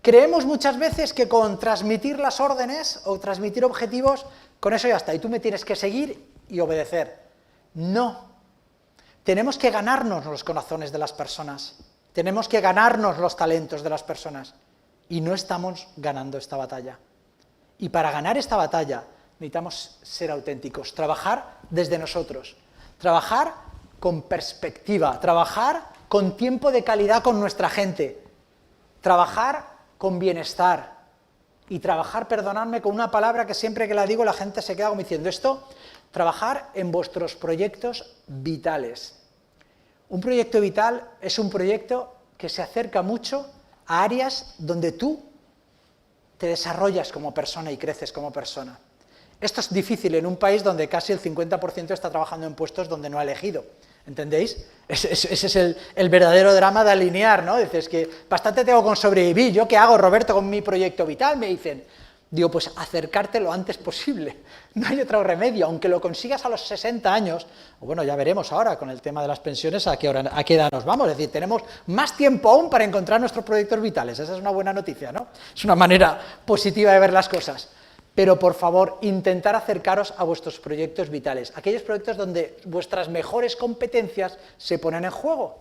Creemos muchas veces que con transmitir las órdenes o transmitir objetivos, con eso ya está, y tú me tienes que seguir y obedecer. No. Tenemos que ganarnos los corazones de las personas, tenemos que ganarnos los talentos de las personas, y no estamos ganando esta batalla. Y para ganar esta batalla necesitamos ser auténticos, trabajar desde nosotros, trabajar con perspectiva, trabajar con tiempo de calidad con nuestra gente, trabajar con bienestar y trabajar, perdonadme, con una palabra que siempre que la digo la gente se queda como diciendo esto, trabajar en vuestros proyectos vitales. Un proyecto vital es un proyecto que se acerca mucho a áreas donde tú te desarrollas como persona y creces como persona. Esto es difícil en un país donde casi el 50% está trabajando en puestos donde no ha elegido, ¿entendéis? Ese es el verdadero drama de alinear, ¿no? Dices que bastante tengo con sobrevivir, ¿yo qué hago, Roberto, con mi proyecto vital? Me dicen, digo, pues acercarte lo antes posible, no hay otro remedio, aunque lo consigas a los 60 años, o bueno, ya veremos ahora con el tema de las pensiones a qué edad nos vamos, es decir, tenemos más tiempo aún para encontrar nuestros proyectos vitales, esa es una buena noticia, ¿no? Es una manera positiva de ver las cosas, pero por favor, intentar acercaros a vuestros proyectos vitales, aquellos proyectos donde vuestras mejores competencias se ponen en juego,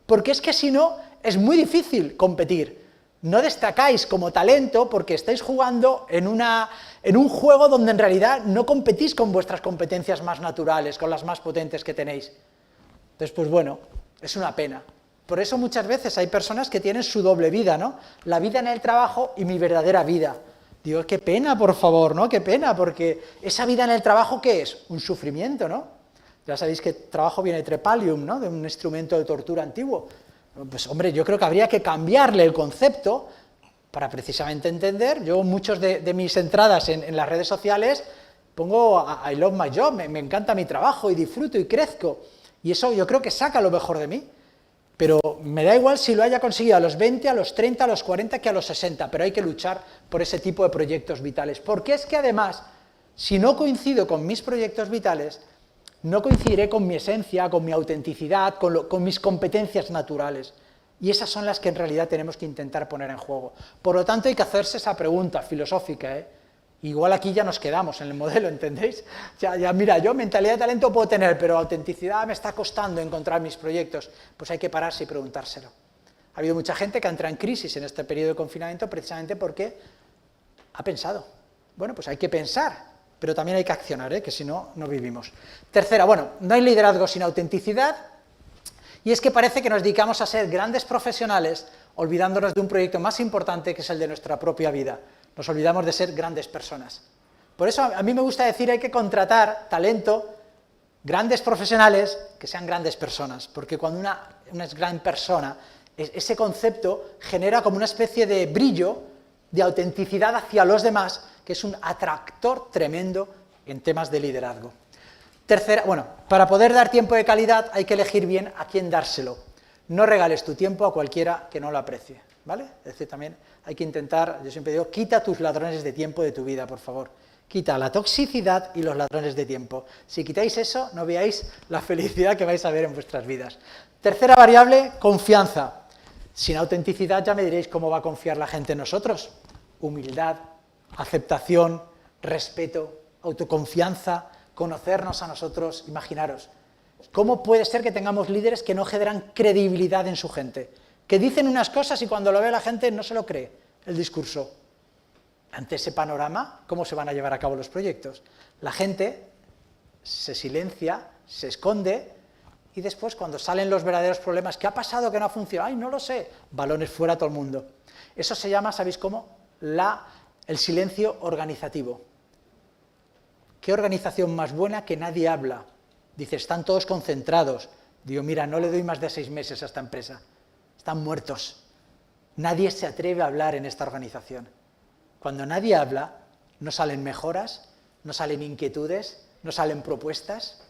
porque es que si no, es muy difícil competir. No destacáis como talento porque estáis jugando en un juego donde en realidad no competís con vuestras competencias más naturales, con las más potentes que tenéis. Entonces, pues bueno, es una pena. Por eso muchas veces hay personas que tienen su doble vida, ¿no? La vida en el trabajo y mi verdadera vida. Digo, qué pena, por favor, ¿no? Qué pena, porque esa vida en el trabajo, ¿qué es? Un sufrimiento, ¿no? Ya sabéis que trabajo viene de trepalium, ¿no? De un instrumento de tortura antiguo. Pues hombre, yo creo que habría que cambiarle el concepto para precisamente entender. Yo muchos de mis entradas en las redes sociales pongo I love my job, me encanta mi trabajo y disfruto y crezco. Y eso yo creo que saca lo mejor de mí. Pero me da igual si lo haya conseguido a los 20, a los 30, a los 40 que a los 60, pero hay que luchar por ese tipo de proyectos vitales. Porque es que además, si no coincido con mis proyectos vitales, no coincidiré con mi esencia, con mi autenticidad, con mis competencias naturales. Y esas son las que en realidad tenemos que intentar poner en juego. Por lo tanto, hay que hacerse esa pregunta filosófica, ¿eh? Igual aquí ya nos quedamos en el modelo, ¿entendéis? Ya mira, yo mentalidad de talento puedo tener, pero autenticidad me está costando encontrar mis proyectos. Pues hay que pararse y preguntárselo. Ha habido mucha gente que ha entrado en crisis en este periodo de confinamiento precisamente porque ha pensado. Bueno, pues hay que pensar, pero también hay que accionar, que si no, no vivimos. Tercera, bueno, no hay liderazgo sin autenticidad. Y es que parece que nos dedicamos a ser grandes profesionales, olvidándonos de un proyecto más importante que es el de nuestra propia vida. Nos olvidamos de ser grandes personas. Por eso a mí me gusta decir hay que contratar talento, grandes profesionales, que sean grandes personas, porque cuando una es gran persona, ese concepto genera como una especie de brillo, de autenticidad hacia los demás, que es un atractor tremendo en temas de liderazgo. Tercera, bueno, para poder dar tiempo de calidad hay que elegir bien a quién dárselo. No regales tu tiempo a cualquiera que no lo aprecie, ¿vale? Es decir, también hay que intentar, yo siempre digo, quita tus ladrones de tiempo de tu vida, por favor. Quita la toxicidad y los ladrones de tiempo. Si quitáis eso, no veáis la felicidad que vais a ver en vuestras vidas. Tercera variable, confianza. Sin autenticidad ya me diréis cómo va a confiar la gente en nosotros. Humildad, aceptación, respeto, autoconfianza, conocernos a nosotros, imaginaros. ¿Cómo puede ser que tengamos líderes que no generan credibilidad en su gente? Que dicen unas cosas y cuando lo ve la gente no se lo cree, el discurso. Ante ese panorama, ¿cómo se van a llevar a cabo los proyectos? La gente se silencia, se esconde y después cuando salen los verdaderos problemas, ¿qué ha pasado que no ha funcionado? ¡Ay, no lo sé! Balones fuera a todo el mundo. Eso se llama, ¿sabéis cómo? El silencio organizativo. ¿Qué organización más buena que nadie habla? Dice, están todos concentrados. Digo, mira, no le doy más de 6 meses a esta empresa. Están muertos. Nadie se atreve a hablar en esta organización. Cuando nadie habla, no salen mejoras, no salen inquietudes, no salen propuestas.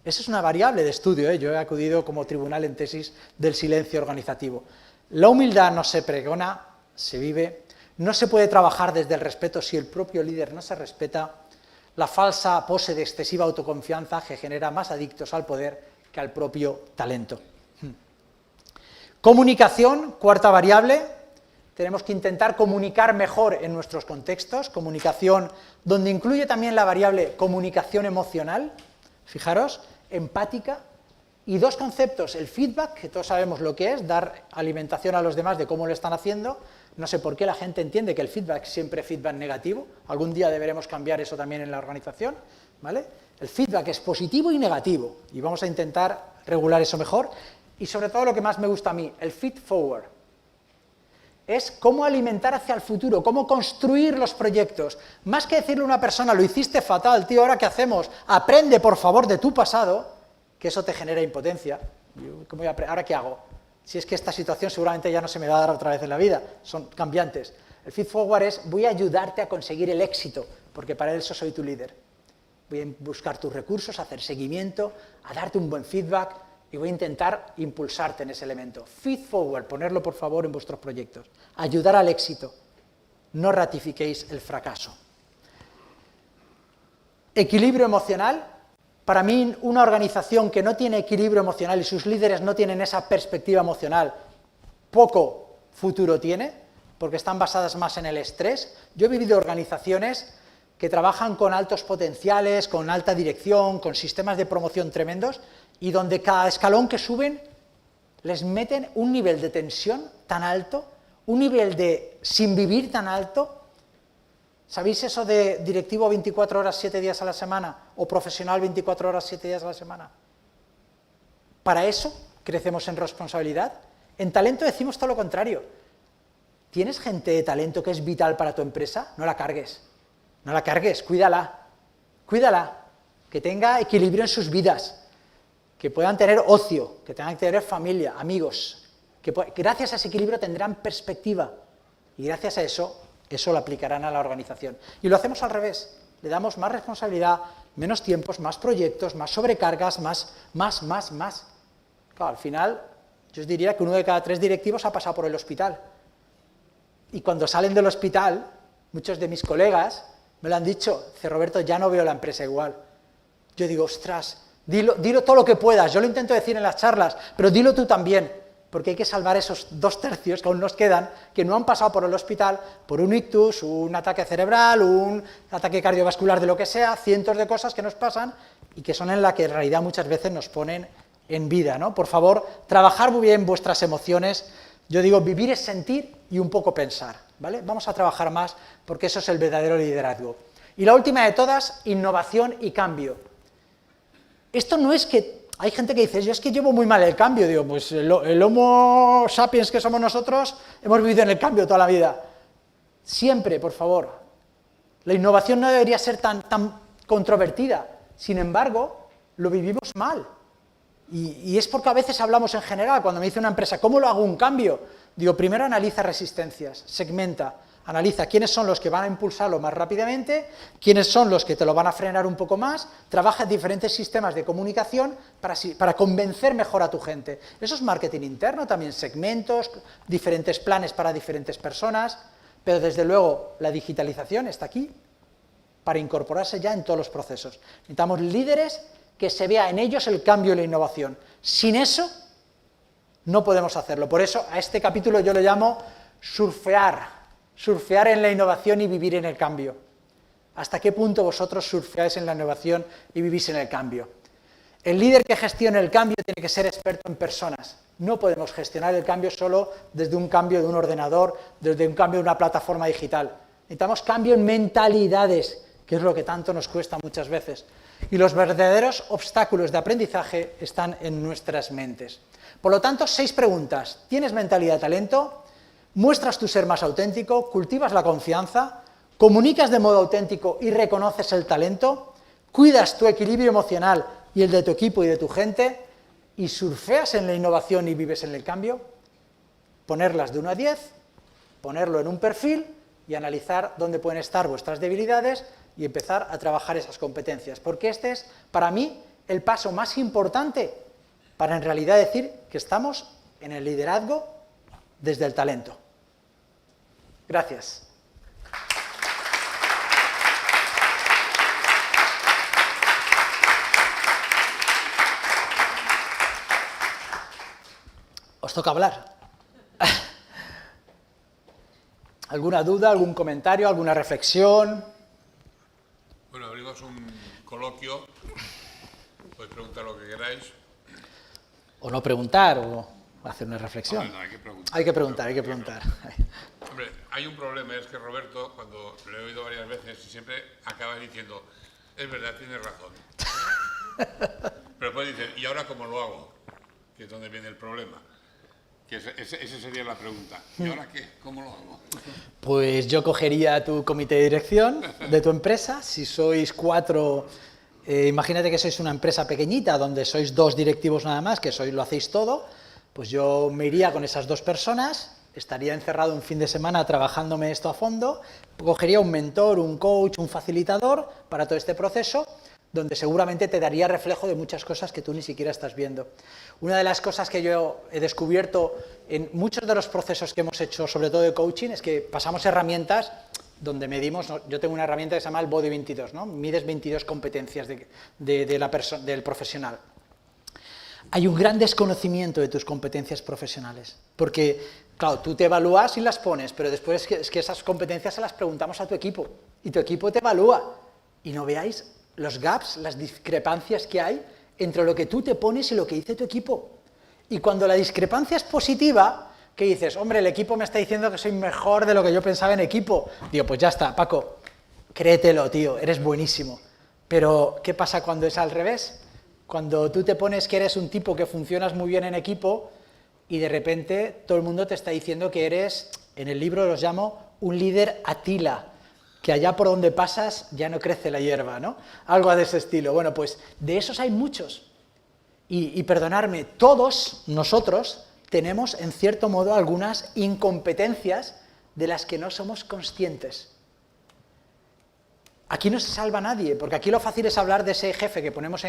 Esa es una variable de estudio, ¿eh? Yo he acudido como tribunal en tesis del silencio organizativo. La humildad no se pregona, se vive. No se puede trabajar desde el respeto si el propio líder no se respeta. La falsa pose de excesiva autoconfianza que genera más adictos al poder que al propio talento. Comunicación, cuarta variable. Tenemos que intentar comunicar mejor en nuestros contextos, comunicación donde incluye también la variable comunicación emocional, fijaros, empática, y 2 conceptos, el feedback, que todos sabemos lo que es, dar alimentación a los demás de cómo lo están haciendo. No sé por qué la gente entiende que el feedback es siempre feedback negativo, algún día deberemos cambiar eso también en la organización, ¿vale? El feedback es positivo y negativo, y vamos a intentar regular eso mejor, y sobre todo lo que más me gusta a mí, el feed forward. Es cómo alimentar hacia el futuro, cómo construir los proyectos. Más que decirle a una persona, lo hiciste fatal, tío, ¿ahora qué hacemos? Aprende, por favor, de tu pasado, que eso te genera impotencia. ¿Ahora qué hago? Si es que esta situación seguramente ya no se me va a dar otra vez en la vida, son cambiantes. El feed forward es, voy a ayudarte a conseguir el éxito, porque para eso soy tu líder. Voy a buscar tus recursos, a hacer seguimiento, a darte un buen feedback, y voy a intentar impulsarte en ese elemento. Feed forward, ponerlo por favor en vuestros proyectos. Ayudar al éxito. No ratifiquéis el fracaso. Equilibrio emocional. Para mí, una organización que no tiene equilibrio emocional y sus líderes no tienen esa perspectiva emocional, poco futuro tiene, porque están basadas más en el estrés. Yo he vivido organizaciones que trabajan con altos potenciales, con alta dirección, con sistemas de promoción tremendos, y donde cada escalón que suben les meten un nivel de tensión tan alto, un nivel de sin vivir tan alto. ¿Sabéis eso de directivo 24 horas 7 días a la semana o profesional 24 horas 7 días a la semana? Para eso crecemos en responsabilidad. En talento decimos todo lo contrario. ¿Tienes gente de talento que es vital para tu empresa? No la cargues. No la cargues, cuídala. Cuídala. Que tenga equilibrio en sus vidas. Que puedan tener ocio, que tengan que tener familia, amigos, que gracias a ese equilibrio tendrán perspectiva y gracias a eso lo aplicarán a la organización. Y lo hacemos al revés, le damos más responsabilidad, menos tiempos, más proyectos, más sobrecargas, más. Claro, al final, yo os diría que 1 de cada 3 directivos ha pasado por el hospital. Y cuando salen del hospital, muchos de mis colegas me lo han dicho, dice Roberto, ya no veo la empresa igual. Yo digo, ostras, dilo todo lo que puedas, yo lo intento decir en las charlas, pero dilo tú también, porque hay que salvar esos 2 tercios que aún nos quedan, que no han pasado por el hospital, por un ictus, un ataque cerebral, un ataque cardiovascular de lo que sea, cientos de cosas que nos pasan y que son en la que en realidad muchas veces nos ponen en vida, ¿no? Por favor, trabajar muy bien vuestras emociones. Yo digo, vivir es sentir y un poco pensar, ¿vale? Vamos a trabajar más porque eso es el verdadero liderazgo. Y la última de todas, innovación y cambio. Esto no es que hay gente que dice, yo es que llevo muy mal el cambio, digo, pues el Homo sapiens que somos nosotros, hemos vivido en el cambio toda la vida. Siempre, por favor, la innovación no debería ser tan controvertida, sin embargo, lo vivimos mal. Y es porque a veces hablamos en general, cuando me dice una empresa, ¿cómo lo hago un cambio? Digo, primero analiza resistencias, segmenta, analiza quiénes son los que van a impulsarlo más rápidamente, quiénes son los que te lo van a frenar un poco más, trabaja en diferentes sistemas de comunicación para convencer mejor a tu gente. Eso es marketing interno, también segmentos, diferentes planes para diferentes personas, pero desde luego la digitalización está aquí para incorporarse ya en todos los procesos. Necesitamos líderes que se vea en ellos el cambio y la innovación. Sin eso, no podemos hacerlo. Por eso, a este capítulo yo lo llamo surfear en la innovación y vivir en el cambio. ¿Hasta qué punto vosotros surfeáis en la innovación y vivís en el cambio? El líder que gestione el cambio tiene que ser experto en personas. No podemos gestionar el cambio solo desde un cambio de un ordenador, desde un cambio de una plataforma digital. Necesitamos cambio en mentalidades, que es lo que tanto nos cuesta muchas veces. Y los verdaderos obstáculos de aprendizaje están en nuestras mentes. Por lo tanto, 6 preguntas. ¿Tienes mentalidad de talento? ¿Muestras tu ser más auténtico? ¿Cultivas la confianza? ¿Comunicas de modo auténtico y reconoces el talento? ¿Cuidas tu equilibrio emocional y el de tu equipo y de tu gente? ¿Y surfeas en la innovación y vives en el cambio? Ponerlas de 1 a 10, ponerlo en un perfil y analizar dónde pueden estar vuestras debilidades y empezar a trabajar esas competencias. Porque este es, para mí, el paso más importante para en realidad decir que estamos en el liderazgo desde el talento. Gracias. Os toca hablar. ¿Alguna duda, algún comentario, alguna reflexión?
Bueno, abrimos un coloquio. Podéis preguntar lo que queráis.
O no preguntar, o hacer una reflexión.
No, hay que preguntar.
Hay que preguntar.
Hombre, hay un problema, es que Roberto, cuando lo he oído varias veces, siempre acaba diciendo, es verdad, tienes razón. Pero después dice, ¿y ahora cómo lo hago? Que es donde viene el problema. Que esa sería la pregunta. ¿Y ahora qué? ¿Cómo lo hago?
Pues yo cogería tu comité de dirección de tu empresa. Si sois 4, imagínate que sois una empresa pequeñita donde sois 2 directivos nada más, que lo hacéis todo, pues yo me iría con esas 2 personas, estaría encerrado un fin de semana trabajándome esto a fondo, cogería un mentor, un coach, un facilitador para todo este proceso, donde seguramente te daría reflejo de muchas cosas que tú ni siquiera estás viendo. Una de las cosas que yo he descubierto en muchos de los procesos que hemos hecho, sobre todo de coaching, es que pasamos herramientas donde medimos, yo tengo una herramienta que se llama el Body 22, ¿no? Mides 22 competencias del profesional. Hay un gran desconocimiento de tus competencias profesionales, porque, claro, tú te evalúas y las pones, pero después es que esas competencias se las preguntamos a tu equipo, y tu equipo te evalúa, y no veáis los gaps, las discrepancias que hay entre lo que tú te pones y lo que dice tu equipo. Y cuando la discrepancia es positiva, que dices, hombre, el equipo me está diciendo que soy mejor de lo que yo pensaba en equipo, digo, pues ya está, Paco, créetelo, tío, eres buenísimo. Pero, ¿qué pasa cuando es al revés? Cuando tú te pones que eres un tipo que funcionas muy bien en equipo y de repente todo el mundo te está diciendo que eres, en el libro los llamo, un líder Atila, que allá por donde pasas ya no crece la hierba, ¿no? Algo de ese estilo. Bueno, pues de esos hay muchos. Y perdonadme, todos nosotros tenemos, en cierto modo, algunas incompetencias de las que no somos conscientes. Aquí no se salva nadie, porque aquí lo fácil es hablar de ese jefe que ponemos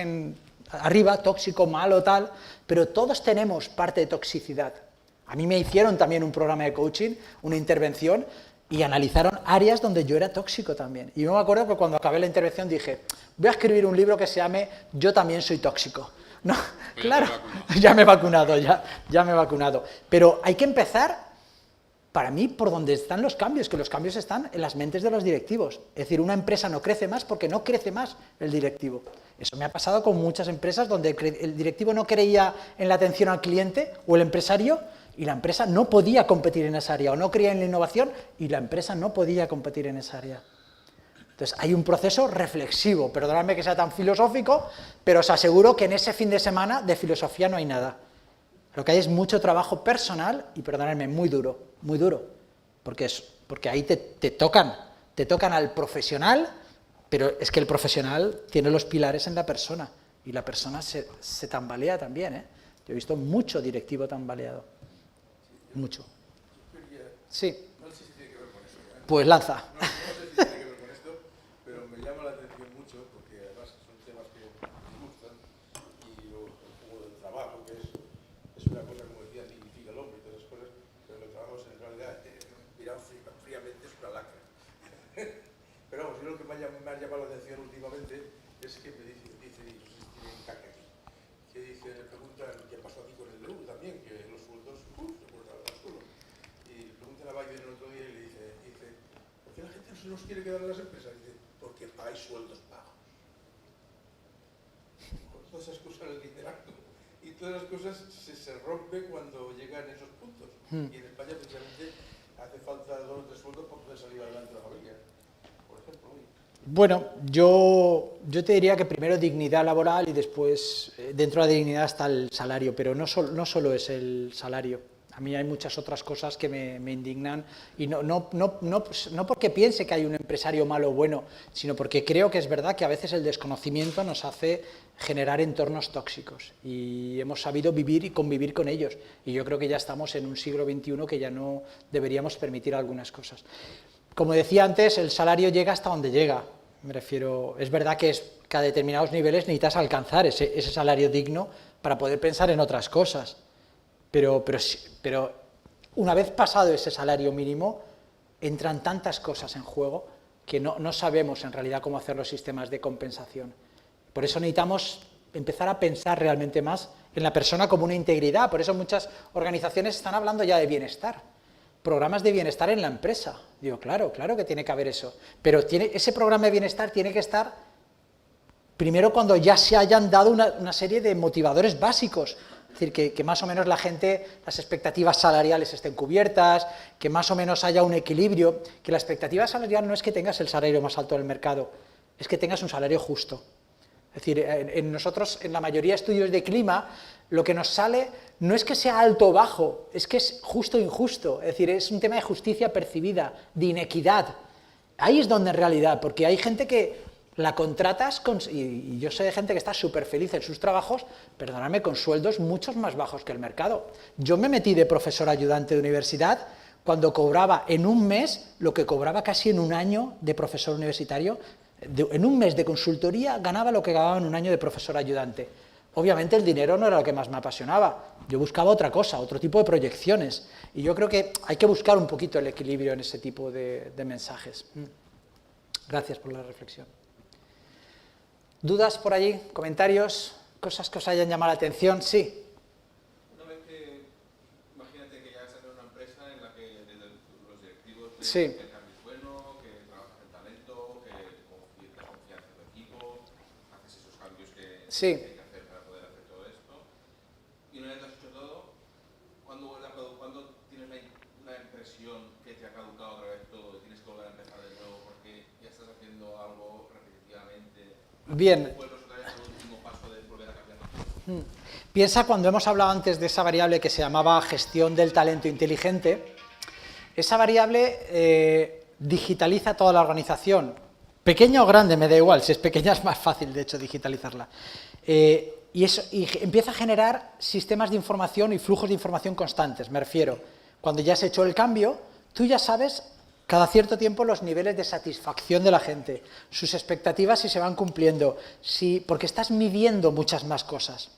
arriba, tóxico, malo, tal, pero todos tenemos parte de toxicidad. A mí me hicieron también un programa de coaching, una intervención, y analizaron áreas donde yo era tóxico también. Y yo me acuerdo que cuando acabé la intervención dije, voy a escribir un libro que se llame Yo también soy tóxico. No, pues claro, ya me he vacunado. Pero hay que empezar, para mí, por donde están los cambios, que los cambios están en las mentes de los directivos. Es decir, una empresa no crece más porque no crece más el directivo. Eso me ha pasado con muchas empresas donde el directivo no creía en la atención al cliente o el empresario, y la empresa no podía competir en esa área, o no creía en la innovación y la empresa no podía competir en esa área. Entonces, hay un proceso reflexivo, perdonadme que sea tan filosófico, pero os aseguro que en ese fin de semana de filosofía no hay nada. Lo que hay es mucho trabajo personal y, perdonadme, muy duro, porque ahí te tocan al profesional, pero es que el profesional tiene los pilares en la persona, y la persona se tambalea también, ¿eh? Yo he visto mucho directivo tambaleado, mucho. Sí,
No sé si tiene que ver con eso.
pues lanza.
No sé si tiene que ver con esto, pero me llama la atención mucho, porque además son temas que me gustan, y el juego del trabajo, que es una cosa, como decía, dignifica al hombre y todas esas cosas, pero los trabajos en realidad, mirado fríamente, es una lacra. Pero vamos, yo lo que me ha llamado la atención últimamente es que me dice, y no sé si tiene caca aquí, que dice, le preguntan, ¿qué pasó aquí con el DEU también? Que los sueldos, se cortaron al suelo. Y le pregunta a Biden el otro día y le dice, ¿por qué la gente no se los quiere quedar en las empresas? Y dice, porque pagáis sueldos bajos. Con todas esas cosas el liderazgo y todas las cosas se rompen cuando llegan esos puntos. Y en España precisamente hace falta 2 o 3 sueldos para poder salir adelante la familia. Por ejemplo, hoy.
Bueno, yo te diría que primero dignidad laboral y después, dentro de la dignidad está el salario, pero no solo es el salario. A mí hay muchas otras cosas que me indignan, y no porque piense que hay un empresario malo o bueno, sino porque creo que es verdad que a veces el desconocimiento nos hace generar entornos tóxicos, y hemos sabido vivir y convivir con ellos, y yo creo que ya estamos en un siglo XXI que ya no deberíamos permitir algunas cosas. Como decía antes, el salario llega hasta donde llega. Me refiero, es verdad que a determinados niveles necesitas alcanzar ese salario digno para poder pensar en otras cosas. Pero una vez pasado ese salario mínimo, entran tantas cosas en juego que no sabemos en realidad cómo hacer los sistemas de compensación. Por eso necesitamos empezar a pensar realmente más en la persona como una integridad. Por eso muchas organizaciones están hablando ya de bienestar. Programas de bienestar en la empresa. Digo, claro que tiene que haber eso. Pero ese programa de bienestar tiene que estar primero cuando ya se hayan dado una serie de motivadores básicos. Es decir, que más o menos la gente, las expectativas salariales estén cubiertas, que más o menos haya un equilibrio, que la expectativa salarial no es que tengas el salario más alto del mercado, es que tengas un salario justo. Es decir, nosotros, en la mayoría de estudios de clima, lo que nos sale no es que sea alto o bajo, es que es justo o injusto. Es decir, es un tema de justicia percibida, de inequidad. Ahí es donde en realidad, porque hay gente que la contratas, y yo sé de gente que está súper feliz en sus trabajos, perdóname, con sueldos muchos más bajos que el mercado. Yo me metí de profesor ayudante de universidad cuando cobraba en un mes lo que cobraba casi en un año de profesor universitario. En un mes de consultoría ganaba lo que ganaba en un año de profesor ayudante. Obviamente el dinero no era lo que más me apasionaba, yo buscaba otra cosa, otro tipo de proyecciones, y yo creo que hay que buscar un poquito el equilibrio en ese tipo de mensajes. Gracias por la reflexión. ¿Dudas por allí? ¿Comentarios? ¿Cosas que os hayan llamado la atención? Sí.
Una vez que, imagínate que ya estás en una empresa en la que los directivos
Sí.
el cambio es bueno, que trabajas en talento, que das confianza en tu equipo, haces esos cambios que
Sí.
hay que hacer para poder hacer todo esto. Y una vez que has hecho todo, ¿cuándo tienes la impresión que te ha caducado otra vez todo y tienes que volver a empezar de nuevo porque ya estás haciendo algo repetitivamente?
Bien.
¿Vuelves otra vez al último paso de volver a cambiar?
Piensa cuando hemos hablado antes de esa variable que se llamaba gestión del talento inteligente. Esa variable digitaliza toda la organización, pequeña o grande, me da igual, si es pequeña es más fácil de hecho digitalizarla, y empieza a generar sistemas de información y flujos de información constantes. Me refiero, cuando ya has hecho el cambio, tú ya sabes cada cierto tiempo los niveles de satisfacción de la gente, sus expectativas si se van cumpliendo, porque estás midiendo muchas más cosas.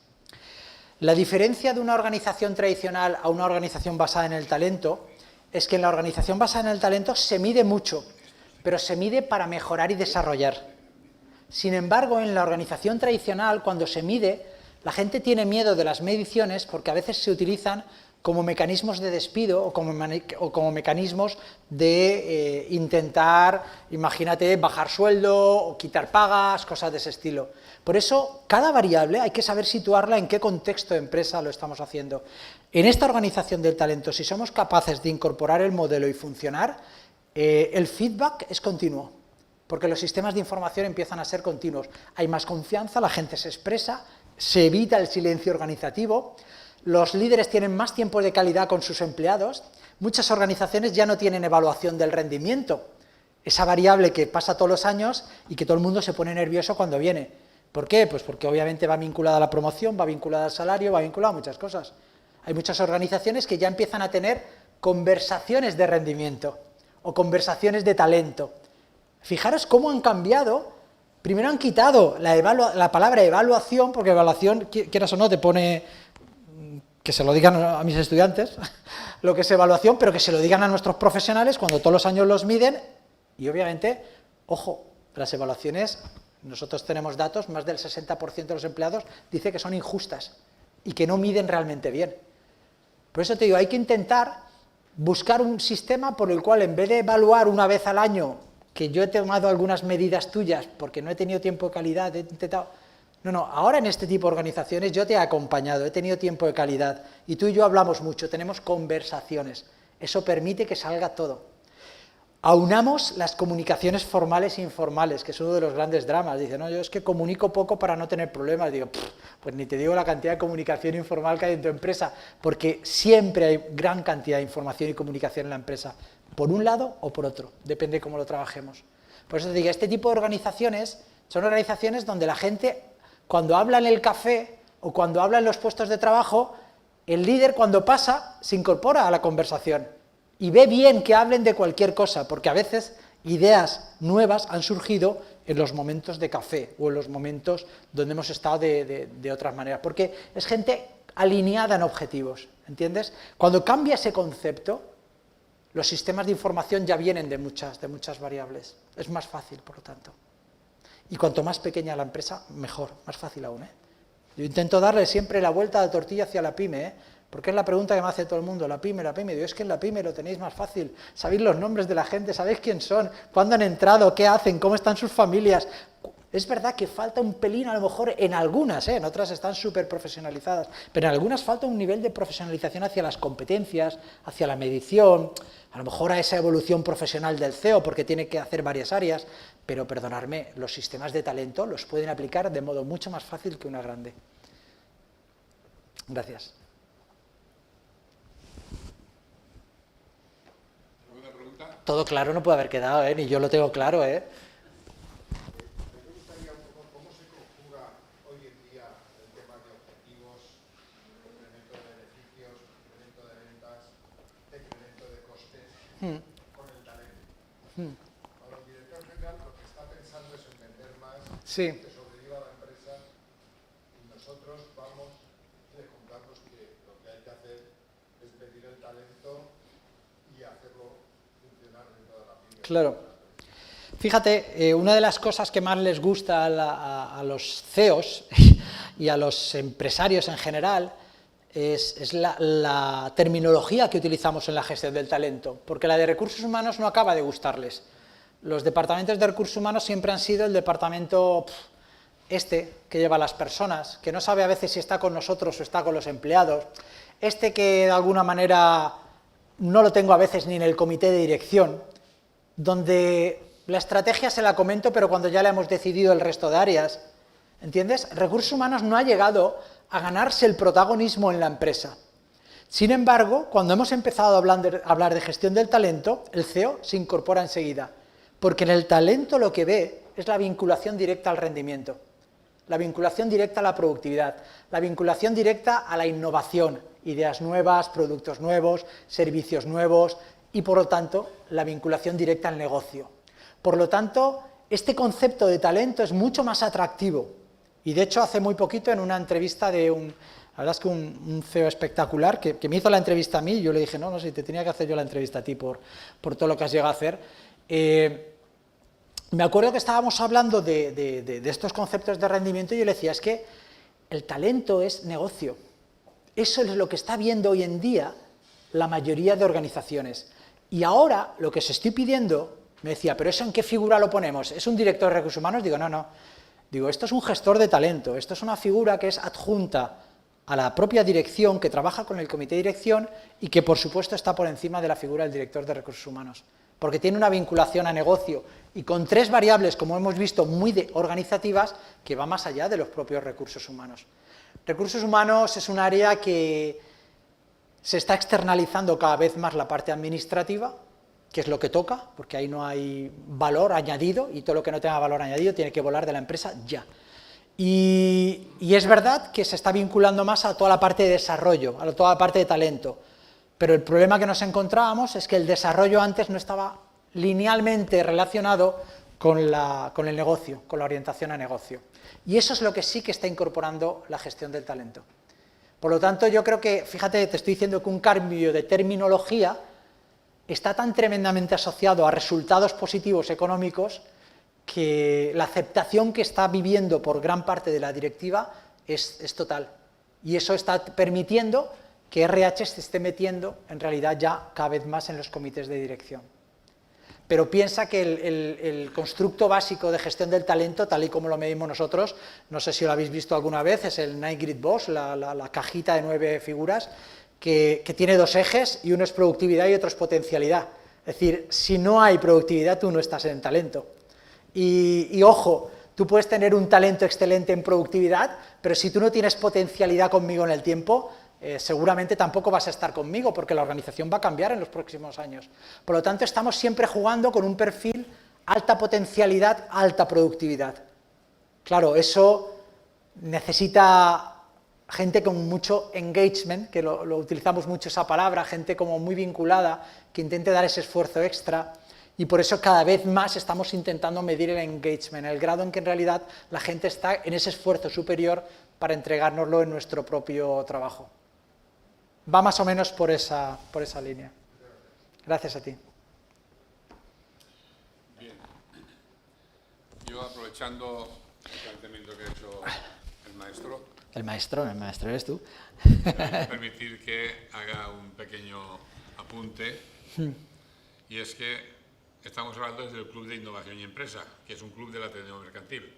La diferencia de una organización tradicional a una organización basada en el talento es que en la organización basada en el talento se mide mucho, pero se mide para mejorar y desarrollar. Sin embargo, en la organización tradicional, cuando se mide, la gente tiene miedo de las mediciones porque a veces se utilizan como mecanismos de despido o como mecanismos de intentar, imagínate, bajar sueldo o quitar pagas, cosas de ese estilo. Por eso, cada variable hay que saber situarla en qué contexto de empresa lo estamos haciendo. En esta organización del talento, si somos capaces de incorporar el modelo y funcionar, el feedback es continuo. porque los sistemas de información empiezan a ser continuos. Hay más confianza, la gente se expresa, se evita el silencio organizativo, los líderes tienen más tiempo de calidad con sus empleados, muchas organizaciones ya no tienen evaluación del rendimiento, esa variable que pasa todos los años y que todo el mundo se pone nervioso cuando viene. ¿Por qué? Pues porque obviamente va vinculada a la promoción, va vinculada al salario, va vinculada a muchas cosas. Hay muchas organizaciones que ya empiezan a tener conversaciones de rendimiento o conversaciones de talento. Fijaros cómo han cambiado. Primero han quitado la palabra evaluación, porque evaluación, quieras o no, te pone, que se lo digan a mis estudiantes, lo que es evaluación, pero que se lo digan a nuestros profesionales cuando todos los años los miden, y obviamente, ojo, las evaluaciones, nosotros tenemos datos, más del 60% de los empleados dice que son injustas y que no miden realmente bien. Por eso te digo, hay que intentar buscar un sistema por el cual, en vez de evaluar una vez al año, que yo he tomado algunas medidas tuyas porque no he tenido tiempo de calidad, he intentado... No, ahora en este tipo de organizaciones yo te he acompañado, he tenido tiempo de calidad, y tú y yo hablamos mucho, tenemos conversaciones, eso permite que salga todo. Aunamos las comunicaciones formales e informales, que es uno de los grandes dramas. Dice, no, yo es que comunico poco para no tener problemas. Digo, pues ni te digo la cantidad de comunicación informal que hay en tu empresa, porque siempre hay gran cantidad de información y comunicación en la empresa, por un lado o por otro, depende de cómo lo trabajemos. Por eso te digo, este tipo de organizaciones son organizaciones donde la gente, cuando habla en el café o cuando habla en los puestos de trabajo, el líder cuando pasa se incorpora a la conversación y ve bien que hablen de cualquier cosa, porque a veces ideas nuevas han surgido en los momentos de café o en los momentos donde hemos estado de otras maneras, porque es gente alineada en objetivos, ¿entiendes? Cuando cambia ese concepto, los sistemas de información ya vienen de muchas variables, es más fácil, por lo tanto. Y cuanto más pequeña la empresa, mejor, más fácil aún, ¿eh? Yo intento darle siempre la vuelta de la tortilla hacia la pyme, ¿eh? Porque es la pregunta que me hace todo el mundo, la pyme, digo, es que en la pyme lo tenéis más fácil, sabéis los nombres de la gente, sabéis quién son, cuándo han entrado, qué hacen, cómo están sus familias. Es verdad que falta un pelín a lo mejor en algunas, en otras están súper profesionalizadas, pero en algunas falta un nivel de profesionalización hacia las competencias, hacia la medición, a lo mejor a esa evolución profesional del CEO, porque tiene que hacer varias áreas, pero perdonadme, los sistemas de talento los pueden aplicar de modo mucho más fácil que una grande. Gracias.
¿Alguna pregunta?
Todo claro no puede haber quedado, ni yo lo tengo claro,
Me gustaría un poco cómo se conjuga hoy en día el tema de objetivos, incremento de beneficios, incremento de ventas, decremento de costes con el talento. Ahora el director general lo que está pensando es en vender más,
Sí.
que sobreviva la empresa, y nosotros vamos de juntarnos que lo que hay que hacer es pedir el talento y hacerlo funcionar dentro de la pyme.
Claro. Fíjate, una de las cosas que más les gusta a los CEOs y a los empresarios en general es la terminología que utilizamos en la gestión del talento, porque la de recursos humanos no acaba de gustarles. Los departamentos de recursos humanos siempre han sido el departamento que lleva a las personas, que no sabe a veces si está con nosotros o está con los empleados, que de alguna manera no lo tengo a veces ni en el comité de dirección, donde la estrategia se la comento, pero cuando ya la hemos decidido el resto de áreas, ¿entiendes? Recursos humanos no ha llegado a ganarse el protagonismo en la empresa. Sin embargo, cuando hemos empezado a hablar de gestión del talento, el CEO se incorpora enseguida, porque en el talento lo que ve es la vinculación directa al rendimiento, la vinculación directa a la productividad, la vinculación directa a la innovación, ideas nuevas, productos nuevos, servicios nuevos y, por lo tanto, la vinculación directa al negocio. Por lo tanto, este concepto de talento es mucho más atractivo. Y de hecho, hace muy poquito, en una entrevista de la verdad es que un CEO espectacular, que me hizo la entrevista a mí, y yo le dije, no, si te tenía que hacer yo la entrevista a ti por todo lo que has llegado a hacer. Me acuerdo que estábamos hablando de estos conceptos de rendimiento y yo le decía, es que el talento es negocio. Eso es lo que está viendo hoy en día la mayoría de organizaciones. Y ahora, lo que os estoy pidiendo... Me decía, ¿pero eso en qué figura lo ponemos? ¿Es un director de recursos humanos? Digo, no. Digo, esto es un gestor de talento, esto es una figura que es adjunta a la propia dirección, que trabaja con el comité de dirección y que, por supuesto, está por encima de la figura del director de recursos humanos. porque tiene una vinculación a negocio y con 3 variables, como hemos visto, muy organizativas, que va más allá de los propios recursos humanos. Recursos humanos es un área que se está externalizando cada vez más la parte administrativa, que es lo que toca, porque ahí no hay valor añadido, y todo lo que no tenga valor añadido tiene que volar de la empresa ya. Y es verdad que se está vinculando más a toda la parte de desarrollo, a toda la parte de talento, pero el problema que nos encontrábamos es que el desarrollo antes no estaba linealmente relacionado con el negocio, con la orientación a negocio. Y eso es lo que sí que está incorporando la gestión del talento. Por lo tanto, yo creo que, fíjate, te estoy diciendo que un cambio de terminología está tan tremendamente asociado a resultados positivos económicos que la aceptación que está viviendo por gran parte de la directiva es total. Y eso está permitiendo que RH se esté metiendo, en realidad, ya cada vez más en los comités de dirección. Pero piensa que el constructo básico de gestión del talento, tal y como lo medimos nosotros, no sé si lo habéis visto alguna vez, es el 9-Grid Boss, la cajita de 9 figuras, que tiene 2 ejes, y uno es productividad y otro es potencialidad. Es decir, si no hay productividad, tú no estás en talento. Y ojo, tú puedes tener un talento excelente en productividad, pero si tú no tienes potencialidad conmigo en el tiempo, seguramente tampoco vas a estar conmigo, porque la organización va a cambiar en los próximos años. Por lo tanto, estamos siempre jugando con un perfil alta potencialidad, alta productividad. Claro, eso necesita gente con mucho engagement, que lo utilizamos mucho esa palabra, gente como muy vinculada, que intente dar ese esfuerzo extra, y por eso cada vez más estamos intentando medir el engagement, el grado en que en realidad la gente está en ese esfuerzo superior para entregárnoslo en nuestro propio trabajo. Va más o menos por esa línea. Gracias a ti.
Bien. Yo, aprovechando el planteamiento que ha hecho el maestro,
El maestro eres tú.
me voy a permitir que haga un pequeño apunte, y es que estamos hablando desde el Club de Innovación y Empresa, que es un club del Ateneo Mercantil,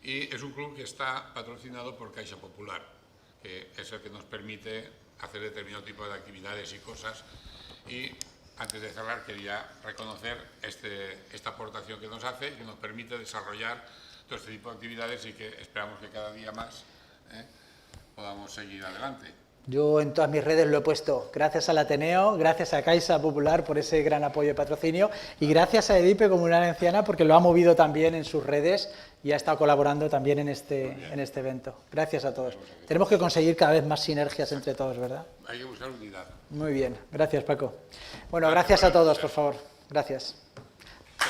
y es un club que está patrocinado por Caixa Popular, que es el que nos permite hacer determinado tipo de actividades y cosas. Y antes de cerrar, quería reconocer esta aportación que nos hace y que nos permite desarrollar todo este tipo de actividades, y que esperamos que cada día más podamos seguir adelante.
Yo en todas mis redes lo he puesto, gracias al Ateneo, gracias a Caixa Popular por ese gran apoyo y patrocinio, y gracias a Edipe Comunidad Valenciana porque lo ha movido también en sus redes y ha estado colaborando también en este evento. Gracias a todos. Tenemos que conseguir cada vez más sinergias entre todos, ¿verdad?
Hay que buscar unidad.
Muy bien, gracias Paco. Bueno, gracias a todos, por favor. Gracias.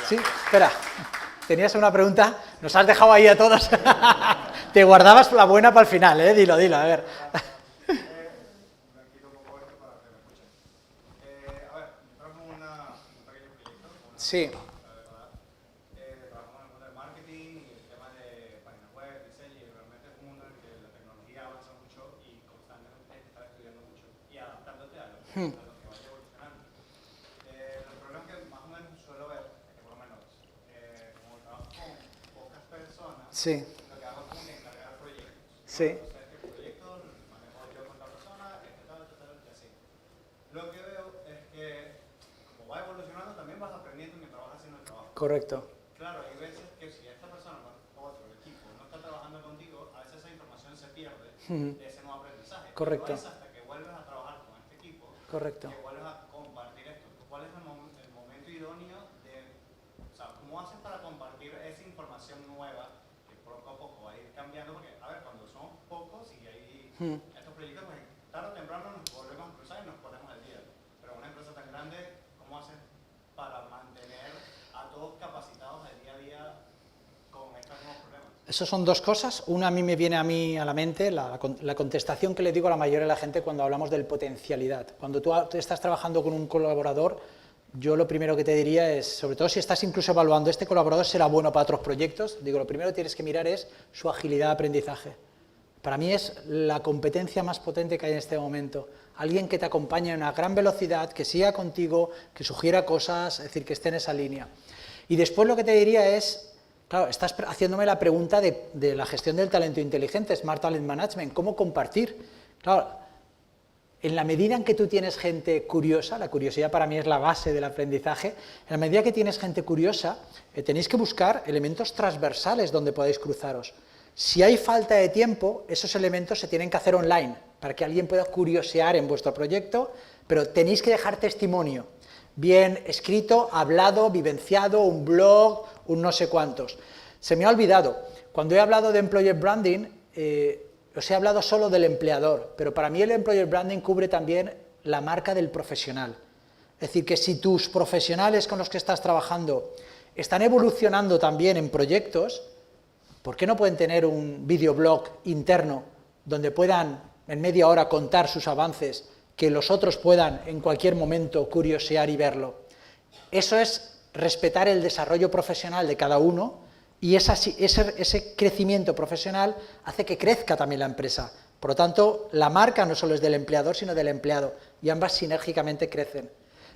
Sí, espera. ¿Tenías una pregunta? Nos has dejado ahí a todos. Te guardabas la buena para el final, ¿eh? Dilo, a ver. Sí.
Trabajamos en el mundo del marketing y el tema de páginas web, diseño, y realmente es un mundo en el que la tecnología avanza mucho y constantemente estás estudiando mucho y adaptándote a lo que vaya evolucionando. Los problemas que más o menos suelo ver es que, por lo menos, como trabajo con pocas personas,
Sí.
lo que hago es como que encargar proyectos.
Sí.
Entonces, este proyecto manejo yo con otra persona, tal, y así. Lo que veo es que, como va evolucionando, también vas aprendiendo mientras vas haciendo el trabajo.
Correcto.
Claro, hay veces que si esta persona o otro equipo no está trabajando contigo, a veces esa información se pierde de ese nuevo aprendizaje.
Correcto.
No es hasta que vuelves a trabajar con este equipo
Correcto.
que vuelves a compartir esto. ¿Cuál es el momento idóneo de, o sea, cómo haces para compartir esa información nueva que poco a poco va a ir cambiando? Porque, a ver, cuando somos pocos y hay estos proyectos, pues tarde o temprano nos volvemos a cruzar y nos ponemos al día. Pero una empresa tan grande, ¿cómo haces para mantener a todos capacitados el día a día con estos nuevos problemas?
Eso son 2 cosas. Una, a mí me viene a la mente, la contestación que le digo a la mayoría de la gente cuando hablamos del potencialidad. Cuando tú estás trabajando con un colaborador, yo lo primero que te diría es, sobre todo si estás incluso evaluando, este colaborador será bueno para otros proyectos, digo, lo primero que tienes que mirar es su agilidad de aprendizaje. Para mí es la competencia más potente que hay en este momento. Alguien que te acompañe a una gran velocidad, que siga contigo, que sugiera cosas, es decir, que esté en esa línea. Y después lo que te diría es, claro, estás haciéndome la pregunta de la gestión del talento inteligente, Smart Talent Management, ¿cómo compartir? Claro, En la medida en que tú tienes gente curiosa, la curiosidad para mí es la base del aprendizaje, en la medida que tienes gente curiosa, tenéis que buscar elementos transversales donde podáis cruzaros. Si hay falta de tiempo, esos elementos se tienen que hacer online, para que alguien pueda curiosear en vuestro proyecto, pero tenéis que dejar testimonio, bien escrito, hablado, vivenciado, un blog, un no sé cuántos. Se me ha olvidado, cuando he hablado de Employer Branding, os he hablado solo del empleador, pero para mí el Employer Branding cubre también la marca del profesional. Es decir, que si tus profesionales con los que estás trabajando están evolucionando también en proyectos, ¿por qué no pueden tener un videoblog interno donde puedan en media hora contar sus avances, que los otros puedan en cualquier momento curiosear y verlo? Eso es respetar el desarrollo profesional de cada uno, y ese crecimiento profesional hace que crezca también la empresa. Por lo tanto, la marca no solo es del empleador, sino del empleado, y ambas sinérgicamente crecen.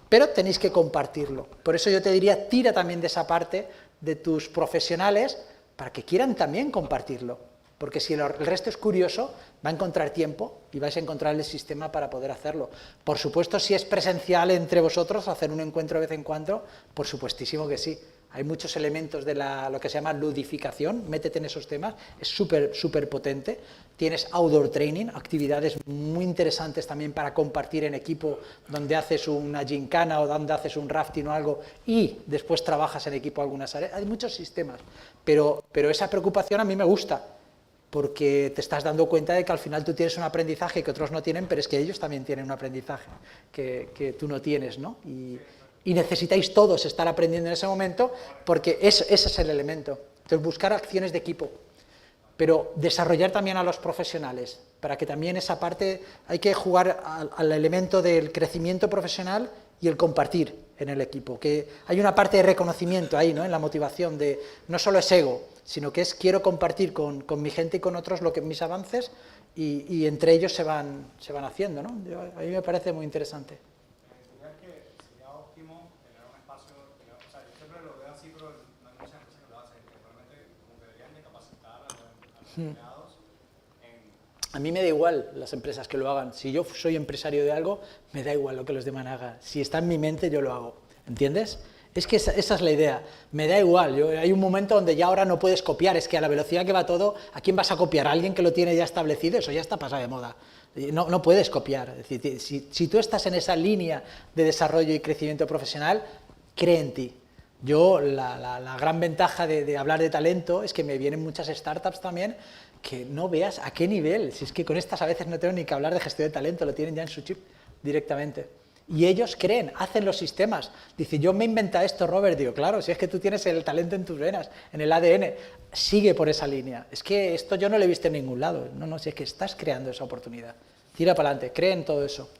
Pero tenéis que compartirlo. Por eso yo te diría, tira también de esa parte de tus profesionales para que quieran también compartirlo. Porque si el resto es curioso, va a encontrar tiempo y vais a encontrar el sistema para poder hacerlo. Por supuesto, si es presencial entre vosotros, hacer un encuentro de vez en cuando, por supuestísimo que sí. Hay muchos elementos de lo que se llama ludificación, métete en esos temas, es súper potente. Tienes outdoor training, actividades muy interesantes también para compartir en equipo, donde haces una gincana o donde haces un rafting o algo, y después trabajas en equipo algunas áreas. Hay muchos sistemas, pero esa preocupación a mí me gusta, porque te estás dando cuenta de que al final tú tienes un aprendizaje que otros no tienen, pero es que ellos también tienen un aprendizaje que tú no tienes, ¿no? Y necesitáis todos estar aprendiendo en ese momento, porque ese es el elemento. Entonces, buscar acciones de equipo, pero desarrollar también a los profesionales, para que también esa parte, hay que jugar al elemento del crecimiento profesional y el compartir en el equipo, que hay una parte de reconocimiento ahí, ¿no?, en la motivación, de no solo es ego, sino que es quiero compartir con mi gente y con otros mis avances, y entre ellos se van haciendo, ¿no? A mí me parece muy interesante. A mí me da igual las empresas que lo hagan. Si yo soy empresario de algo, me da igual lo que los demás hagan. Si está en mi mente, yo lo hago. ¿Entiendes? Es que esa es la idea. Me da igual. Hay un momento donde ya ahora no puedes copiar. Es que a la velocidad que va todo, ¿a quién vas a copiar? ¿A alguien que lo tiene ya establecido? Eso ya está pasado de moda. No puedes copiar. Es decir, si tú estás en esa línea de desarrollo y crecimiento profesional, cree en ti. Yo, la gran ventaja de hablar de talento es que me vienen muchas startups también, que no veas a qué nivel. Si es que con estas a veces no tengo ni que hablar de gestión de talento, lo tienen ya en su chip directamente. Y ellos creen, hacen los sistemas. Dice, yo me he inventado esto, Robert. Digo, claro, si es que tú tienes el talento en tus venas, en el ADN, sigue por esa línea. Es que esto yo no lo he visto en ningún lado. No, si es que estás creando esa oportunidad. Tira para adelante, cree en todo eso.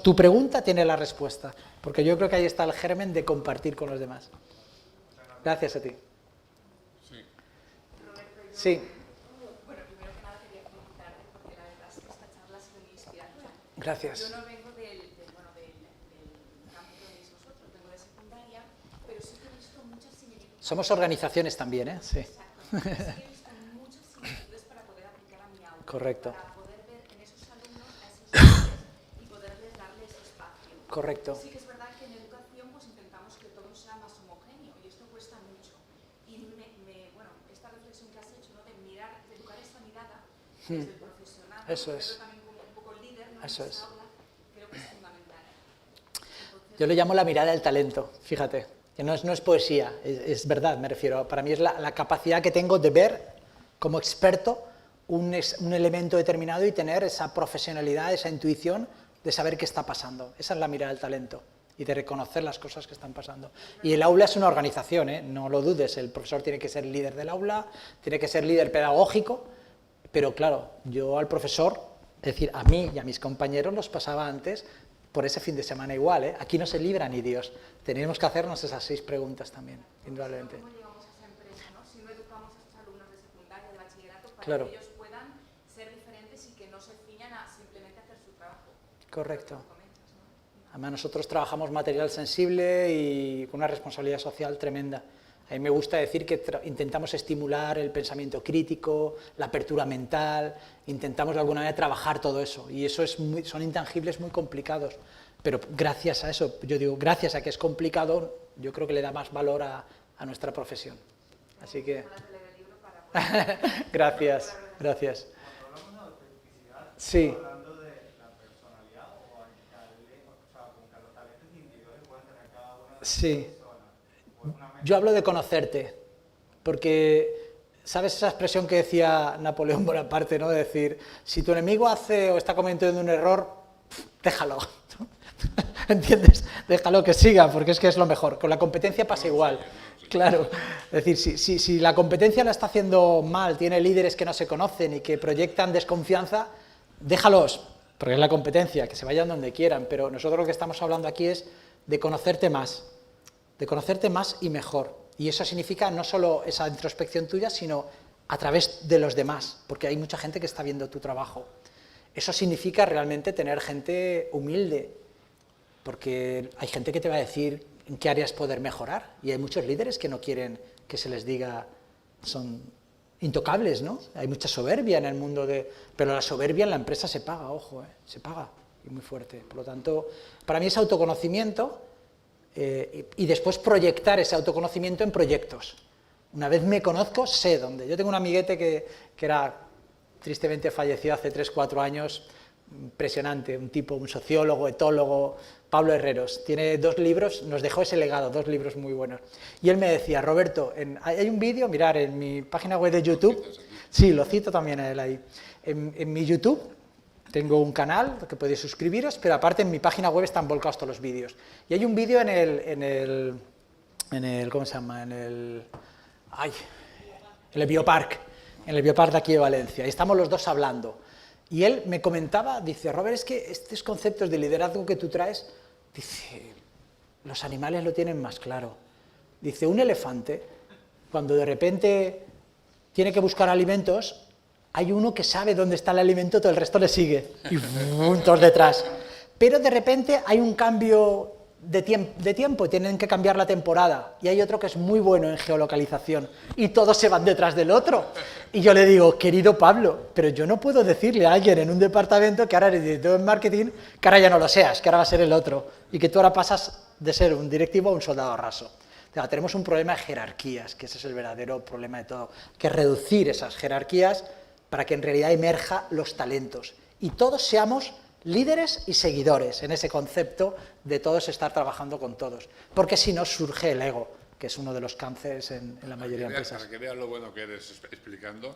Tu pregunta tiene la respuesta, porque yo creo que ahí está el germen de compartir con los demás. Gracias a ti. Sí.
Bueno, primero que nada quería felicitarte porque la verdad es que esta charla ha sido muy inspiradora.
Gracias.
Yo no vengo del campo que venís vosotros, vengo de secundaria, pero sí que he visto muchas similitudes.
Somos organizaciones también, ¿eh? Sí.
Exacto. Sí que he visto muchas similitudes para poder aplicar a mi aula.
Correcto.
Para poder ver en esos alumnos a esos padres y poderles darles espacio.
Correcto.
Sí que es verdad que en educación pues intentamos que todo sea más homogéneo y esto cuesta mucho. Y bueno, esta reflexión que has hecho, ¿no?, de mirar, de educar esta mirada desde el profesional,
Eso es.
pero también como un poco líder, ¿no?,
Eso
en
es.
esa aula, creo que es fundamental. Entonces,
Yo le llamo la mirada del talento, fíjate, que no es poesía, es verdad, me refiero. Para mí es la capacidad que tengo de ver como experto un elemento determinado y tener esa profesionalidad, esa intuición de saber qué está pasando. Esa es la mirada del talento y de reconocer las cosas que están pasando. Y el aula es una organización, ¿eh? No lo dudes, el profesor tiene que ser líder del aula, tiene que ser líder pedagógico, pero claro, yo al profesor, es decir, a mí y a mis compañeros los pasaba antes por ese fin de semana igual, ¿eh? Aquí no se libra ni Dios. Tenemos que hacernos esas 6 preguntas también, indudablemente.
¿cómo llegamos a esa empresa, no? Si no educamos a estos alumnos de secundaria, de bachillerato, para
Claro.
que ellos puedan ser diferentes y que no se ciñan a simplemente hacer su trabajo.
Correcto.
Como comentas, ¿no?
Además nosotros trabajamos material sensible y con una responsabilidad social tremenda. A mí me gusta decir que intentamos estimular el pensamiento crítico, la apertura mental, intentamos de alguna manera trabajar todo eso, y eso son intangibles muy complicados, pero gracias a eso, yo digo, gracias a que es complicado, yo creo que le da más valor a nuestra profesión. Así que... Gracias, gracias.
Cuando hablamos de autenticidad,
sí.
¿estamos hablando de la personalidad o como que los talentos individuales pueden tener cada una de las
Sí.
personas?
Yo hablo de conocerte, porque, ¿sabes esa expresión que decía Napoleón Bonaparte, ¿no? De decir, si tu enemigo hace o está cometiendo un error, déjalo, ¿entiendes? Déjalo que siga, porque es que es lo mejor. Con la competencia pasa igual. Claro, es decir, si la competencia la está haciendo mal, tiene líderes que no se conocen y que proyectan desconfianza, déjalos, porque es la competencia, que se vayan donde quieran, pero nosotros lo que estamos hablando aquí es de conocerte más y mejor, y eso significa no solo esa introspección tuya, sino a través de los demás, porque hay mucha gente que está viendo tu trabajo. Eso significa realmente tener gente humilde, porque hay gente que te va a decir en qué áreas poder mejorar, y hay muchos líderes que no quieren que se les diga, son intocables, ¿no? Hay mucha soberbia en el mundo pero la soberbia en la empresa se paga, ojo, se paga, y muy fuerte. Por lo tanto, para mí es autoconocimiento, y después proyectar ese autoconocimiento en proyectos. Una vez me conozco, sé dónde. Yo tengo un amiguete que era, tristemente falleció hace 3-4 años, impresionante, un tipo, un sociólogo, etólogo, Pablo Herreros, tiene 2 libros, nos dejó ese legado, 2 libros muy buenos. Y él me decía, Roberto, hay un vídeo, mirar, en mi página web de YouTube, sí, lo cito también a él ahí, en mi YouTube tengo un canal que podéis suscribiros, pero aparte en mi página web están volcados todos los vídeos. Y hay un vídeo en el, ¿cómo se llama? En el Biopark, de aquí de Valencia, y estamos los dos hablando. Y él me comentaba, dice, Robert, es que estos conceptos de liderazgo que tú traes, dice, los animales lo tienen más claro. Dice, un elefante, cuando de repente tiene que buscar alimentos, hay uno que sabe dónde está el alimento, todo el resto le sigue, y todos detrás. Pero de repente hay un cambio de tiempo, tienen que cambiar la temporada, y hay otro que es muy bueno en geolocalización, y todos se van detrás del otro. Y yo le digo, querido Pablo, pero yo no puedo decirle a alguien en un departamento que ahora eres director de marketing, que ahora ya no lo seas, que ahora va a ser el otro, y que tú ahora pasas de ser un directivo a un soldado raso. O sea, tenemos un problema de jerarquías, que ese es el verdadero problema de todo, que es reducir esas jerarquías para que en realidad emerjan los talentos, y todos seamos líderes y seguidores en ese concepto de todos estar trabajando con todos, porque si no surge el ego, que es uno de los cánceres en la mayoría de empresas.
Para que veas lo bueno que eres explicando,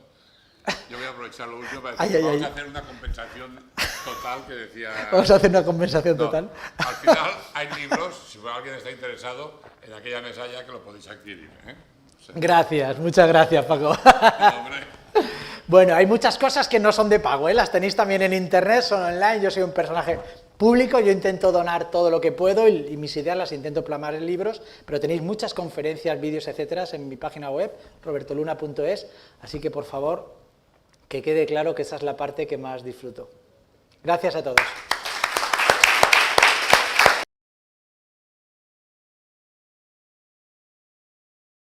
yo voy a aprovechar lo último para decir, vamos a hacer una compensación total que decía...
Vamos a hacer una compensación total.
Al final hay libros, si alguien está interesado, en aquella mesa ya que lo podéis adquirir. O sea,
gracias, muchas gracias, Paco.
hombre.
Bueno, hay muchas cosas que no son de pago, las tenéis también en internet, son online, yo soy un personaje público, yo intento donar todo lo que puedo y mis ideas las intento plasmar en libros, pero tenéis muchas conferencias, vídeos, etcétera, en mi página web, robertoluna.es, así que por favor, que quede claro que esa es la parte que más disfruto. Gracias a todos.